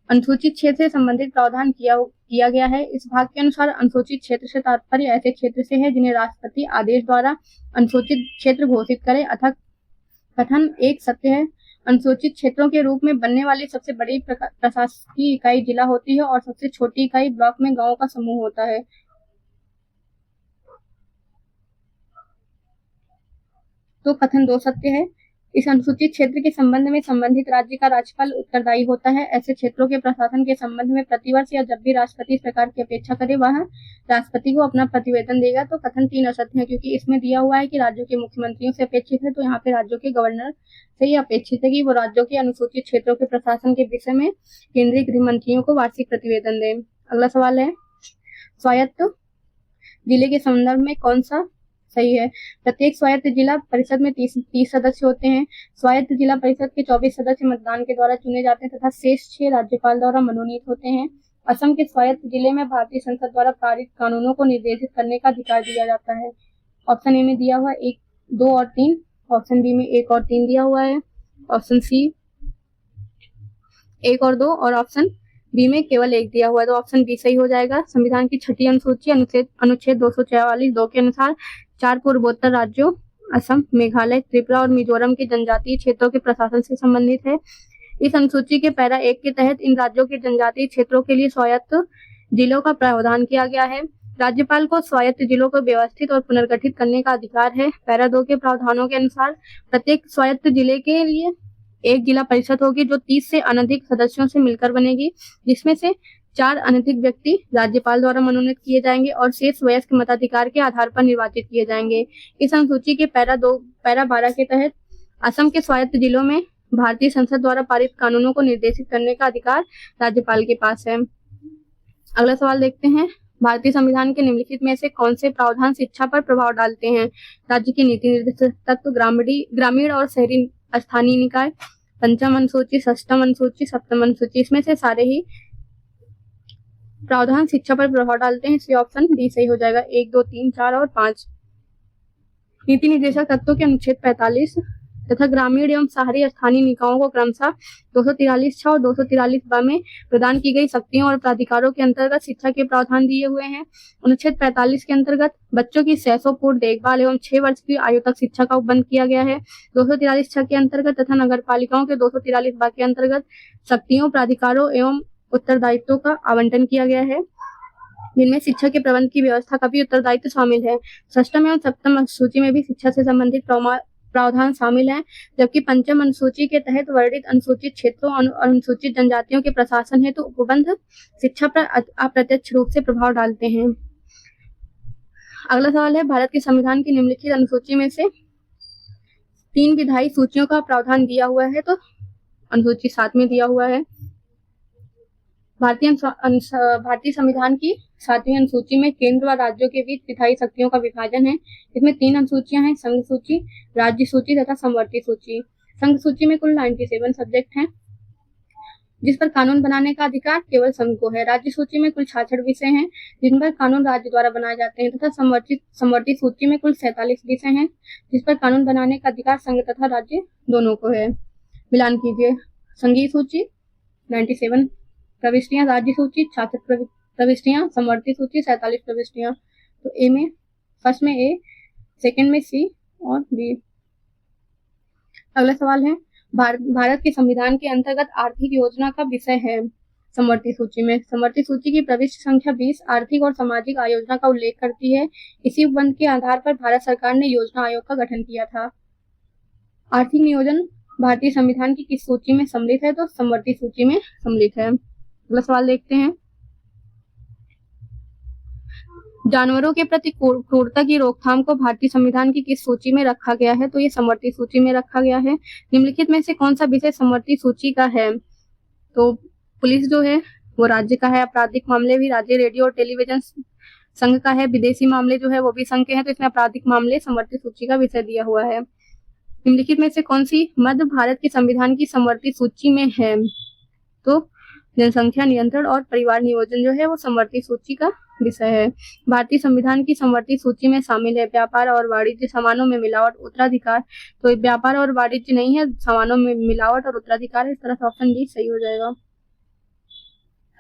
अनुसूचित क्षेत्र से संबंधित प्रावधान किया गया है। इस भाग के अनुसार अनुसूचित क्षेत्र से तात्पर्य ऐसे क्षेत्र से है जिन्हें राष्ट्रपति आदेश द्वारा अनुसूचित क्षेत्र घोषित करे। अतः कथन 1 सत्य है। अनुसूचित क्षेत्रों के रूप में बनने वाली सबसे बड़ी प्रशासकीय इकाई जिला होती है और सबसे छोटी इकाई ब्लॉक में गांव का समूह होता है। तो कथन 2 सत्य है। इस अनुसूचित क्षेत्र के संबंध में संबंधित राज्य का राज्यपाल उत्तरदायी होता है। ऐसे क्षेत्रों के प्रशासन के संबंध में प्रतिवर्ष या जब भी राष्ट्रपति इस प्रकार की अपेक्षा करे वह राष्ट्रपति को अपना प्रतिवेदन देगा। तो कथन 3 असत्य है, क्योंकि इसमें दिया हुआ है कि राज्यों के मुख्यमंत्रियों से अपेक्षित है, तो यहाँ पे राज्यों के गवर्नर से ही अपेक्षित है कि वो राज्यों के अनुसूचित क्षेत्रों के प्रशासन के विषय में केंद्रीय गृह मंत्रियों को वार्षिक प्रतिवेदन दें। अगला सवाल है, स्वायत्त जिले के संदर्भ में कौन सा सही है? प्रत्येक स्वायत्त जिला परिषद में 30 सदस्य होते हैं। स्वायत्त जिला परिषद के 24 सदस्य मतदान के द्वारा चुने जाते हैं तथा शेष 6 राज्यपाल द्वारा मनोनीत होते हैं। असम के स्वायत्त जिले में भारतीय संसद द्वारा पारित कानूनों को निर्देशित करने का अधिकार दिया जाता है। ऑप्शन ए में दिया हुआ 1, 2 और 3, ऑप्शन बी में 1 और 3 दिया हुआ है, ऑप्शन सी 1 और 2 और ऑप्शन बी में केवल 1 दिया हुआ है। तो ऑप्शन बी सही हो जाएगा। संविधान की 6ठी अनुसूची अनुच्छेद 244(2) के अनुसार 4 पूर्वोत्तर राज्यों असम, मेघालय, त्रिपुरा और मिजोरम के जनजातीय क्षेत्रों के प्रशासन से संबंधित है। इस अनुसूची के पैरा 1 के तहत इन राज्यों के जनजातीय क्षेत्रों के लिए स्वायत्त जिलों का प्रावधान किया गया है। राज्यपाल को स्वायत्त जिलों को व्यवस्थित और पुनर्गठित करने का अधिकार है। पैरा 2 के प्रावधानों के अनुसार प्रत्येक स्वायत्त जिले के लिए एक जिला परिषद होगी जो 30 से अनधिक सदस्यों से मिलकर बनेगी, जिसमें से 4 अनधिक व्यक्ति राज्यपाल द्वारा मनोनीत किए जाएंगे और शेष वयस्क मताधिकार के आधार पर निर्वाचित किए जाएंगे। इस अनुसूची के पैरा 12 के तहत असम के स्वायत्त जिलों में भारतीय संसद द्वारा पारित कानूनों को निर्देशित करने का अधिकार राज्यपाल के पास है। अगला सवाल देखते हैं, भारतीय संविधान के निम्नलिखित में से कौन से प्रावधान शिक्षा पर प्रभाव डालते हैं? राज्य की नीति निर्देशक तत्व, ग्रामीण और शहरी स्थानीय निकाय, पंचम अनुसूची, षष्ठम अनुसूची, सप्तम अनुसूची, इसमें से सारे ही प्रावधान शिक्षा पर प्रभाव डालते हैं। इसलिए ऑप्शन डी सही हो जाएगा। 1, 2, 3, 4 और 5। नीति निर्देशक तत्वों के अनुच्छेद 45 तथा ग्रामीण एवं शहरी स्थानीय निकायों को क्रमशः 243(6) और 243(ब) में प्रदान की गई शक्तियों और प्राधिकारों के अंतर्गत शिक्षा के प्रावधान दिए हुए हैं। अनुच्छेद 45 के अंतर्गत बच्चों की सहसोपूर्ण देखभाल एवं 6 वर्ष की आयु तक शिक्षा का उपबंध किया गया है। 243(6) के अंतर्गत तथा नगर पालिकाओं के 243(ब) के अंतर्गत शक्तियों, प्राधिकारों एवं उत्तरदायित्वों का आवंटन किया गया है, जिनमें शिक्षा के प्रबंध की व्यवस्था का भी उत्तरदायित्व शामिल है। षष्ठम एवं सप्तम अनुसूची में भी शिक्षा से संबंधित प्रावधान शामिल हैं, जबकि पंचम अनुसूची के तहत वर्णित अनुसूचित क्षेत्रों और अनुसूचित जनजातियों के प्रशासन हेतु उपबंध शिक्षा पर अप्रत्यक्ष रूप से प्रभाव डालते हैं। अगला सवाल है, भारत के संविधान की निम्नलिखित अनुसूची में से 3 विधायी सूचियों का प्रावधान दिया हुआ है, तो अनुसूची 7 में दिया हुआ है। भारतीय संविधान की 7वीं अनुसूची में केंद्र व राज्यों के बीच विधायी शक्तियों का विभाजन है। इसमें 3 अनुसूचियां हैं, संघ सूची, राज्य सूची तथा समवर्ती सूची। संघ सूची में कुल 97 सब्जेक्ट हैं, जिस पर कानून बनाने का अधिकार केवल संघ को है। राज्य सूची में कुल 66 विषय हैं, जिन पर कानून राज्य द्वारा बनाए जाते हैं, तथा समवर्ती सूची में कुल 47 विषय हैं, जिस पर कानून बनाने का अधिकार संघ तथा राज्य दोनों को है। मिलान कीजिए। संघीय सूची 97 प्रविष्टियां, राज्य सूची 66 प्रविष्टियां, समवर्ती सूची 47 प्रविष्टियां। तो ए में, फर्स्ट में ए, सेकंड में सी और बी। अगला सवाल है, भारत के संविधान के अंतर्गत आर्थिक योजना का विषय है समवर्ती सूची में। समवर्ती सूची की प्रविष्टि संख्या 20 आर्थिक और सामाजिक आयोजना का उल्लेख करती है। इसी उपबंध के आधार पर भारत सरकार ने योजना आयोग का गठन किया था। आर्थिक नियोजन भारतीय संविधान की किस सूची में सम्मिलित है? तो समवर्ती सूची में सम्मिलित है। अगला सवाल देखते हैं, जानवरों के प्रति क्रूरता की रोकथाम को भारतीय संविधान की किस सूची में रखा गया है? तो ये समवर्ती सूची में रखा गया है। निम्नलिखित में से कौन सा विषय समवर्ती सूची का है? तो पुलिस जो है वो राज्य का है, आपराधिक मामले भी राज्य, रेडियो और टेलीविजन संघ का है, विदेशी मामले जो है वो भी संघ के हैं, तो इसमें आपराधिक मामले समवर्ती सूची का विषय दिया हुआ है। निम्नलिखित में से कौन सी मध्य भारत के संविधान की समवर्ती सूची में है? तो जनसंख्या नियंत्रण और परिवार नियोजन जो है वो समवर्ती सूची का विषय है। भारतीय संविधान की समवर्ती सूची में शामिल है व्यापार और वाणिज्य, सामानों में मिलावट, उत्तराधिकार। तो व्यापार और वाणिज्य नहीं है, सामानों में मिलावट और उत्तराधिकार है। इस तरह से ऑप्शन डी सही हो जाएगा।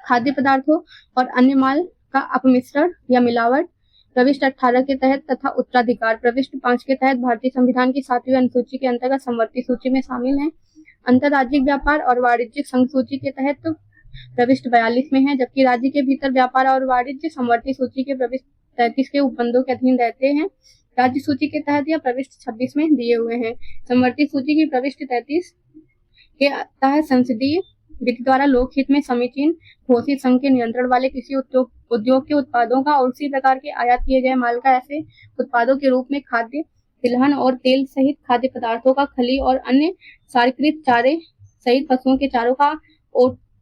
खाद्य पदार्थों और अन्य माल का अपमिश्रण या मिलावट प्रविष्ट 18 के तहत तथा उत्तराधिकार प्रविष्ट 5 के तहत भारतीय संविधान की 7वीं अनुसूची के अंतर्गत समवर्ती सूची में शामिल है। अंतरराज्यिक व्यापार और वाणिज्य संघ सूची के तहत प्रविष्ट 42 में है, जबकि राज्य के भीतर व्यापार और वाणिज्य समवर्ती सूची के प्रविष्ट 33 के उपबंधों के अधीन रहते हैं। राज्य सूची के तहत यह प्रविष्ट 26 में दिए हुए हैं। समवर्ती सूची की प्रविष्ट 33 के तहत संसदीय विधि द्वारा लोकहित में समीचीन घोषित संघ के नियंत्रण वाले किसी उद्योग के उत्पादों का और उसी प्रकार के आयात किए गए माल का ऐसे उत्पादों के रूप में खाद्य, तिलहन और तेल सहित खाद्य पदार्थों का, खली और अन्य सारीकृत चारे सहित पशुओं के चारों का,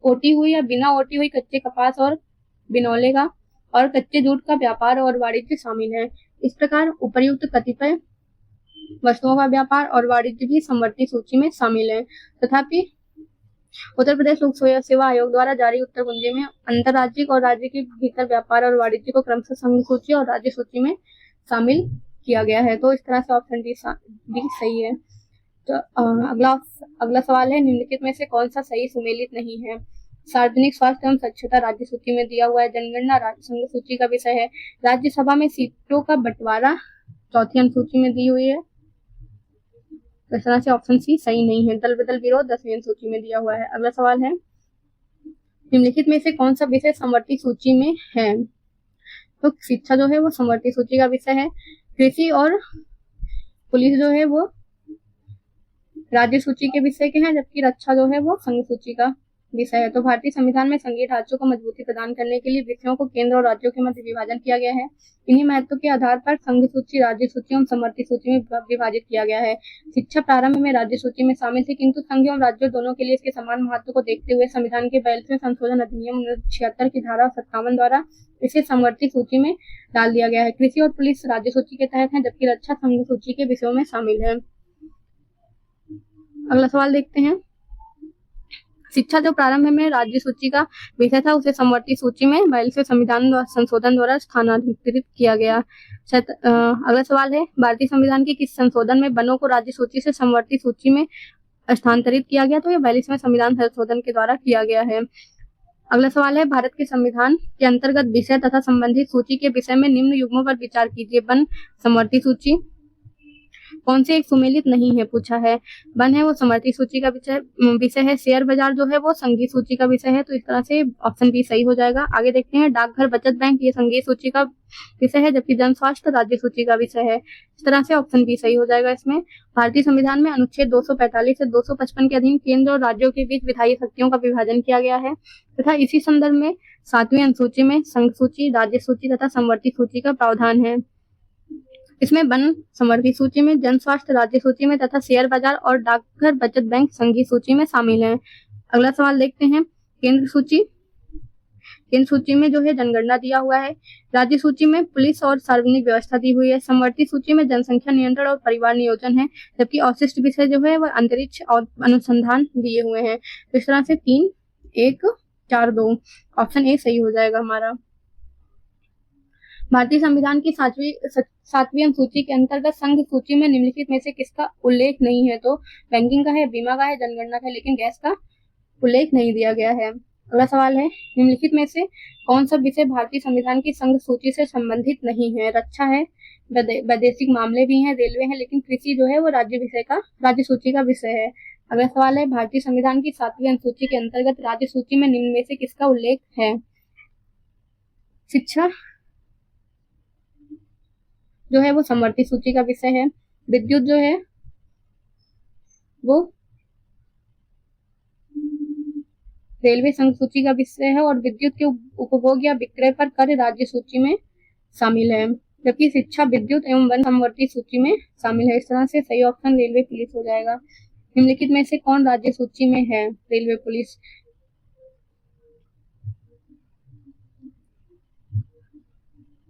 ओटी हुई या बिना ओटी हुई कच्चे कपास और बिनौले का और कच्चे जूट का व्यापार और वाणिज्य शामिल है। इस प्रकार उपर्युक्त कतिपय वस्तुओं का व्यापार और वाणिज्य भी समवर्ती सूची में शामिल है। तथापि उत्तर प्रदेश लोक सेवा आयोग द्वारा जारी उत्तर कुंजी में अंतरराज्यिक और राज्य के भीतर व्यापार और वाणिज्य को क्रमशः संघ सूची और राज्य सूची में शामिल किया गया है। तो इस तरह से ऑप्शन डी सही है। तो अगला सवाल है, निम्नलिखित में से कौन सा सही सुमेलित नहीं है? सार्वजनिक स्वास्थ्य एवं स्वच्छता राज्य सूची में दिया हुआ है। जनगणना संघ सूची का विषय है। राज्यसभा में सीटों का बंटवारा 4थी अनुसूची में दी हुई है। तो इस तरह से ऑप्शन सी सही नहीं है। दल बदल विरोध 10वीं अनुसूची में दिया हुआ है। अगला सवाल है, निम्नलिखित में से कौन सा विषय समवर्ती सूची में है? तो शिक्षा जो है वो समवर्ती सूची का विषय है। कृषि और पुलिस जो है वो राज्य सूची के विषय के हैं, जबकि रक्षा जो है वो संघ सूची का विषय है। तो भारतीय संविधान में संघीय ढांचों को मजबूती प्रदान करने के लिए विषयों को केंद्र और राज्यों के मध्य विभाजन किया गया है। इन्हीं महत्व के आधार पर संघ सूची, राज्य सूची एवं समवर्ती सूची में विभाजित किया गया है। शिक्षा प्रारंभ में राज्य सूची में शामिल थी, किंतु संघ एवं राज्यों दोनों के लिए इसके समान महत्व को देखते हुए संविधान के 42वें संशोधन अधिनियम 1976 की धारा 57 द्वारा इसे समवर्ती सूची में डाल दिया गया है। कृषि और पुलिस राज्य सूची के तहत है, जबकि रक्षा संघ सूची के विषयों में शामिल है। अगला सवाल देखते हैं, शिक्षा जो प्रारंभ में राज्य सूची का विषय था उसे समवर्ती सूची में 42वें संविधान संशोधन द्वारा स्थानांतरित किया गया। अगला सवाल है, भारतीय संविधान के किस संशोधन में वनों को राज्य सूची से समवर्ती सूची में स्थानांतरित किया गया? तो यह 42वें संविधान संशोधन के द्वारा किया गया है। अगला सवाल है, भारत के संविधान के अंतर्गत विषय तथा संबंधित सूची के विषय में निम्न युग्मों पर विचार कीजिए। वन समवर्ती सूची कौन से एक सुमेलित नहीं है पूछा है। वन है वो समवर्ती सूची का विषय है। शेयर बाजार जो है वो संघीय सूची का विषय है। तो इस तरह से ऑप्शन बी सही हो जाएगा। आगे देखते हैं, डाकघर बचत बैंक ये संघीय सूची का विषय है, जबकि जन स्वास्थ्य राज्य सूची का विषय है। इस तरह से ऑप्शन बी सही हो जाएगा। इसमें भारतीय संविधान में अनुच्छेद 245 से 255 के अधीन केंद्र और राज्यों के बीच विधायी शक्तियों का विभाजन किया गया है तथा इसी संदर्भ में 7वीं अनुसूची में संघ सूची, राज्य सूची तथा समवर्ती सूची का प्रावधान है। इसमें वन समवर्ती सूची में, जन स्वास्थ्य राज्य सूची में तथा शेयर बाजार और डाकघर बचत बैंक संघीय सूची में शामिल है। अगला सवाल देखते हैं, केंद्र सूची केंद्र सूची में जो है जनगणना दिया हुआ है। राज्य सूची में पुलिस और सार्वजनिक व्यवस्था दी हुई है। समवर्ती सूची में जनसंख्या नियंत्रण और परिवार नियोजन है, जबकि अवशिष्ट विषय जो है वह अंतरिक्ष और अनुसंधान दिए हुए हैं। तो इस तरह से 3, 1, 4, 2 ऑप्शन ए सही हो जाएगा हमारा। भारतीय संविधान की सातवीं अनुसूची के अंतर्गत संघ सूची में निम्नलिखित में से किसका उल्लेख नहीं है? तो बैंकिंग का है, बीमा का है, जनगणना का है, लेकिन गैस का उल्लेख नहीं दिया गया है। अगला सवाल है, निम्नलिखित में से कौन सा विषय भारतीय संविधान की संघ सूची से संबंधित नहीं है? रक्षा है, वैदेशिक मामले भी हैं, रेलवे है, लेकिन कृषि जो है वो राज्य सूची का विषय है। अगला सवाल है, भारतीय संविधान की 7वीं अनुसूची के अंतर्गत राज्य सूची में निम्न में से किसका उल्लेख है? शिक्षा जो है वो समवर्ती सूची का विषय है। विद्युत जो है वो रेलवे संघ सूची का विषय है, और विद्युत के उपभोग या विक्रय पर कर राज्य सूची में शामिल है, जबकि शिक्षा, विद्युत एवं वन समवर्ती सूची में शामिल है। इस तरह से सही ऑप्शन रेलवे पुलिस हो जाएगा। निम्नलिखित में से कौन राज्य सूची में है? Railway police.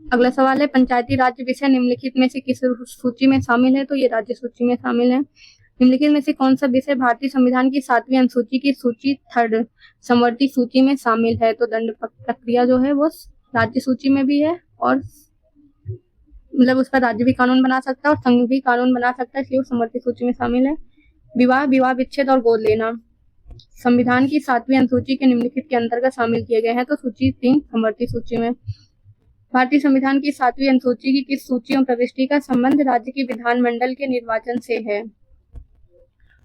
अगला सवाल है, पंचायती राज विषय निम्नलिखित में से किस सूची में शामिल है? तो ये राज्य सूची में शामिल है। निम्नलिखित में से कौन सा विषय भारतीय संविधान की 7वीं अनुसूची की सूची 3 समवर्ती सूची में शामिल है? तो दंड प्रक्रिया जो है वो राज्य सूची में भी है, और मतलब उस पर राज्य भी कानून बना सकता है और संघ भी कानून बना सकता है, इसलिए वो समवर्ती सूची में शामिल है। विवाह विच्छेद और गोद लेना संविधान की 7वीं अनुसूची के निम्नलिखित के अंतर्गत शामिल किए गए हैं। तो सूची 3 समवर्ती सूची में। भारतीय संविधान की 7वीं अनुसूची की किस सूची और प्रविष्टि का संबंध राज्य की विधानमंडल के निर्वाचन से है?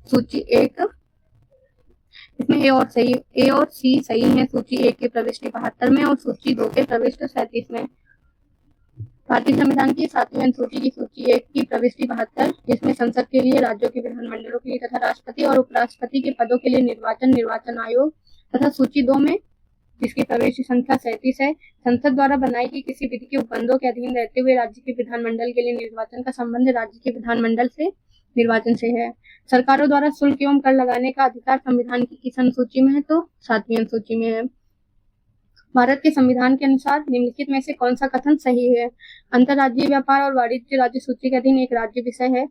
सूची 1, इसमें ए और सी सही है। सूची 1 की प्रविष्टि 72 में और सूची 2 के प्रविष्टि 37 में। भारतीय संविधान की 7वीं अनुसूची की सूची 1 की प्रविष्टि 72, जिसमें संसद के लिए, राज्यों के विधानमंडलों के लिए तथा राष्ट्रपति और उपराष्ट्रपति के पदों के लिए निर्वाचन आयोग, तथा सूची 2 में जिसकी प्रविष्टि संख्या 37 है, संसद द्वारा बनाई गई किसी विधि के उपबंधों के अधीन रहते हुए राज्य के विधानमंडल के लिए निर्वाचन का संबंध राज्य के विधानमंडल से निर्वाचन से है। सरकारों द्वारा शुल्क एवं कर लगाने का अधिकार संविधान की किस अनुसूची में है? तो 7वीं अनुसूची में है। भारत के संविधान के अनुसार निम्नलिखित में से कौन सा कथन सही है? अंतर्राज्यीय व्यापार और वाणिज्य राज्य सूची के अधीन एक राज्य विषय है।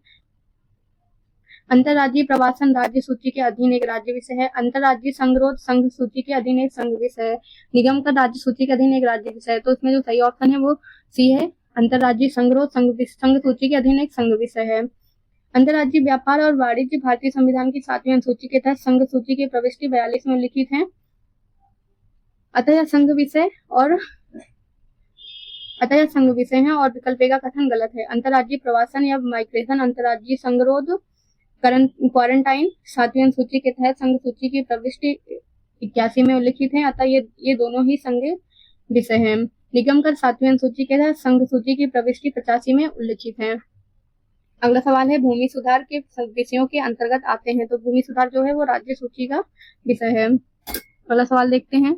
अंतर्राज्यीय प्रवासन राज्य सूची के अधीन एक राज्य विषय है। अंतर्राज्यीय संगरोध संघ सूची के अधीन एक संघ विषय है। निगम कर राज्य सूची के अधीन एक राज्य विषय है। तो इसमें जो सही ऑप्शन है वो सी है, अंतर्राज्यीय संगरोध संघ सूची के अधीन एक संघ विषय है। अंतर्राज्यीय व्यापार और वाणिज्य भारतीय संविधान की 7वीं अनुसूची के तहत संघ सूची की प्रविष्टि 42 में उल्लिखित है। अतः यह संघ विषय है और विकल्प का कथन गलत है। अंतर्राज्यीय प्रवासन या माइग्रेशन, अंतर्राज्यीय संगरोध, क्वारंटाइन 7वीं अनुसूची के तहत संघ सूची की प्रविष्टि 81 में उल्लिखित है। अतः ये दोनों ही संघ विषय हैं। निगम कर 7वीं अनुसूची के तहत संघ सूची की प्रविष्टि 85 में उल्लिखित है। अगला सवाल है, भूमि सुधार के विषयों के अंतर्गत आते हैं। तो भूमि सुधार जो है वो राज्य सूची का विषय है। अगला सवाल देखते हैं,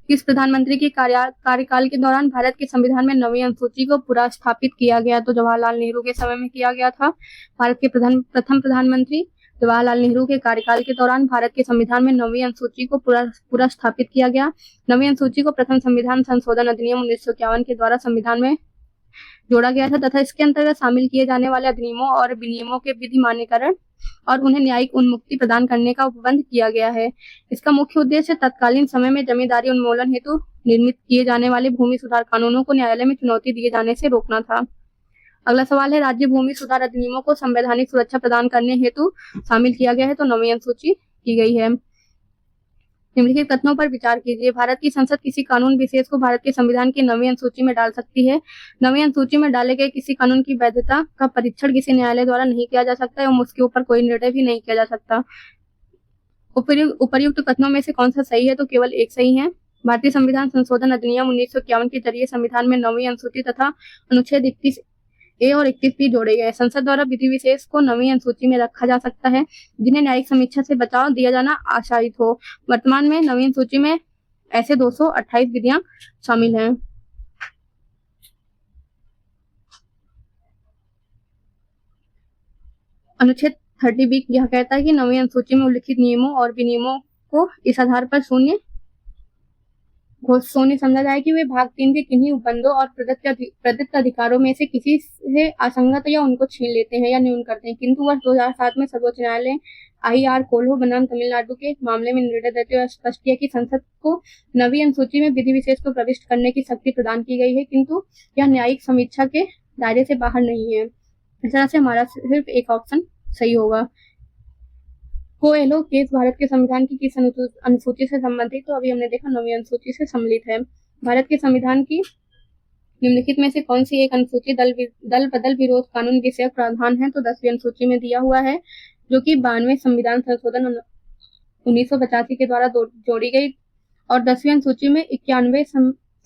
किस प्रधानमंत्री के कार्यकाल के दौरान भारत के संविधान में 9वीं अनुसूची को पुनः स्थापित किया गया? तो जवाहरलाल नेहरू के समय में किया गया था। भारत के प्रथम प्रधानमंत्री जवाहरलाल नेहरू के कार्यकाल के दौरान भारत के संविधान में 9वीं अनुसूची को पुनः स्थापित किया गया। 9वीं अनुसूची को प्रथम संविधान संशोधन अधिनियम 1951 के द्वारा संविधान में जोड़ा गया था तथा इसके अंतर्गत शामिल किए जाने वाले अधिनियमों और विनियमों के विधि मान्यकरण और उन्हें न्यायिक उन्मुक्ति प्रदान करने का उपबंध किया गया है। इसका मुख्य उद्देश्य तत्कालीन समय में जमींदारी उन्मूलन हेतु निर्मित किए जाने वाले भूमि सुधार कानूनों को न्यायालय में चुनौती दिए जाने से रोकना था। अगला सवाल है, राज्य भूमि सुधार अधिनियमों को संवैधानिक सुरक्षा प्रदान करने हेतु शामिल किया गया है। तो 9वीं अनुसूची की गई है। निम्नलिखित कथनों पर विचार कीजिए। भारत की संसद किसी कानून विशेष को भारत के संविधान की 9वीं अनुसूची में डाल सकती है। 9वीं अनुसूची में डाले गए किसी कानून की वैधता का परीक्षण किसी न्यायालय द्वारा नहीं किया जा सकता एवं उसके ऊपर कोई निर्णय भी नहीं किया जा सकता। उपर्युक्त कथनों में से कौन सा सही है? तो केवल एक सही है। भारतीय संविधान संशोधन अधिनियम 1951 के जरिए संविधान में 9वीं अनुसूची तथा अनुच्छेद 31A और 31B जोड़े गए। संसद द्वारा विधि विशेष को 9वीं अनुसूची में रखा जा सकता है जिन्हें न्यायिक समीक्षा से बचाव दिया जाना आशायित हो। वर्तमान में 9वीं अनुसूची में ऐसे 228 विधियां शामिल हैं। अनुच्छेद 30B यह कहता है कि 9वीं अनुसूची में उल्लिखित नियमों और विनियमों को इस आधार पर शून्य सोनी समझा जाए कि वे भाग 3 के किन्हीं उपबंधों और प्रदत्त अधिकारों में से किसी से असंगत या उनको छीन लेते हैं या न्यून करते हैं। किंतु वर्ष 2007 में सर्वोच्च न्यायालय IR कोल्हो बनाम तमिलनाडु के मामले में निर्णय देते हुए स्पष्ट किया कि संसद को 9वीं अनुसूची में विधि विशेष को प्रविष्ट करने की शक्ति प्रदान की गई है, किंतु यह न्यायिक समीक्षा के दायरे से बाहर नहीं है। इस तरह से हमारा सिर्फ एक ऑप्शन सही होगा। कोएलो केस भारत के संविधान की किस अनुसूची से संबंधित, तो अभी हमने देखा 9वीं अनुसूची से सम्मिलित है। भारत के संविधान की निम्नलिखित में से कौन सी एक अनुसूची दल बदल विरोध कानून विषयक प्रावधान है, तो 10वीं अनुसूची में दिया हुआ है, जो कि 92वें संविधान संशोधन 1985 के द्वारा जोड़ी गई, और 10वीं अनुसूची में 91वें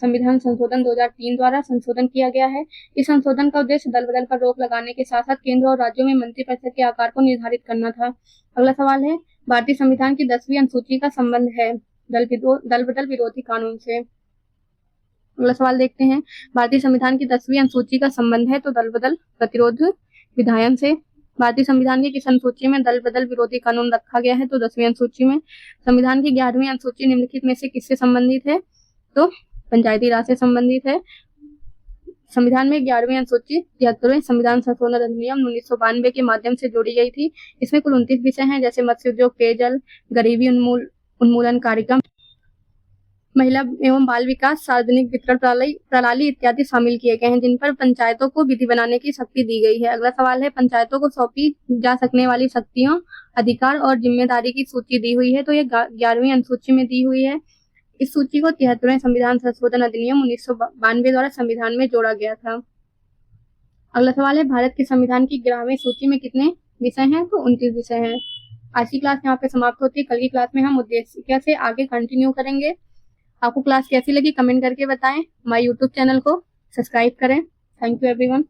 संविधान संशोधन 2003 द्वारा संशोधन किया गया है। इस संशोधन का उद्देश्य दल बदल पर रोक लगाने के साथ साथ केंद्र और राज्यों में मंत्रिपरिषद के आकार को निर्धारित करना था। अगला सवाल है, भारतीय संविधान की 10वीं अनुसूची का संबंध है दल बदल विरोधी कानून से। अगला सवाल देखते हैं, भारतीय संविधान की 10वीं अनुसूची का संबंध है तो दल बदल प्रतिरोध विधायन से। भारतीय संविधान की किस अनुसूची में दल बदल विरोधी कानून रखा गया है, तो 10वीं अनुसूची में। संविधान की 11वीं अनुसूची निम्नलिखित में से किससे संबंधित है, तो पंचायती राज से संबंधित है। संविधान में 11वीं अनुसूची 73वें संविधान संशोधन अधिनियम 1992 के माध्यम से जोड़ी गई थी। इसमें कुल 29 विषय हैं, जैसे मत्स्य उद्योग, पेयजल, गरीबी उन्मूलन कार्यक्रम, महिला एवं बाल विकास, सार्वजनिक वितरण प्रणाली इत्यादि शामिल किए गए हैं, जिन पर पंचायतों को विधि बनाने की शक्ति दी गई है। अगला सवाल है, पंचायतों को सौंपी जा सकने वाली शक्तियों, अधिकार और जिम्मेदारी की सूची दी हुई है, तो ये 11वीं अनुसूची में दी हुई है। इस सूची को 73वें संविधान संशोधन अधिनियम 1992 द्वारा संविधान में जोड़ा गया था। अगला सवाल है, भारत के संविधान की 11वीं सूची में कितने विषय हैं, तो 29 विषय हैं। आज की क्लास यहाँ पे समाप्त होती है। कल की क्लास में हम उद्देश्य से आगे कंटिन्यू करेंगे। आपको क्लास कैसी लगी कमेंट करके बताएं। हमारे YouTube चैनल को सब्सक्राइब करें। Thank you everyone.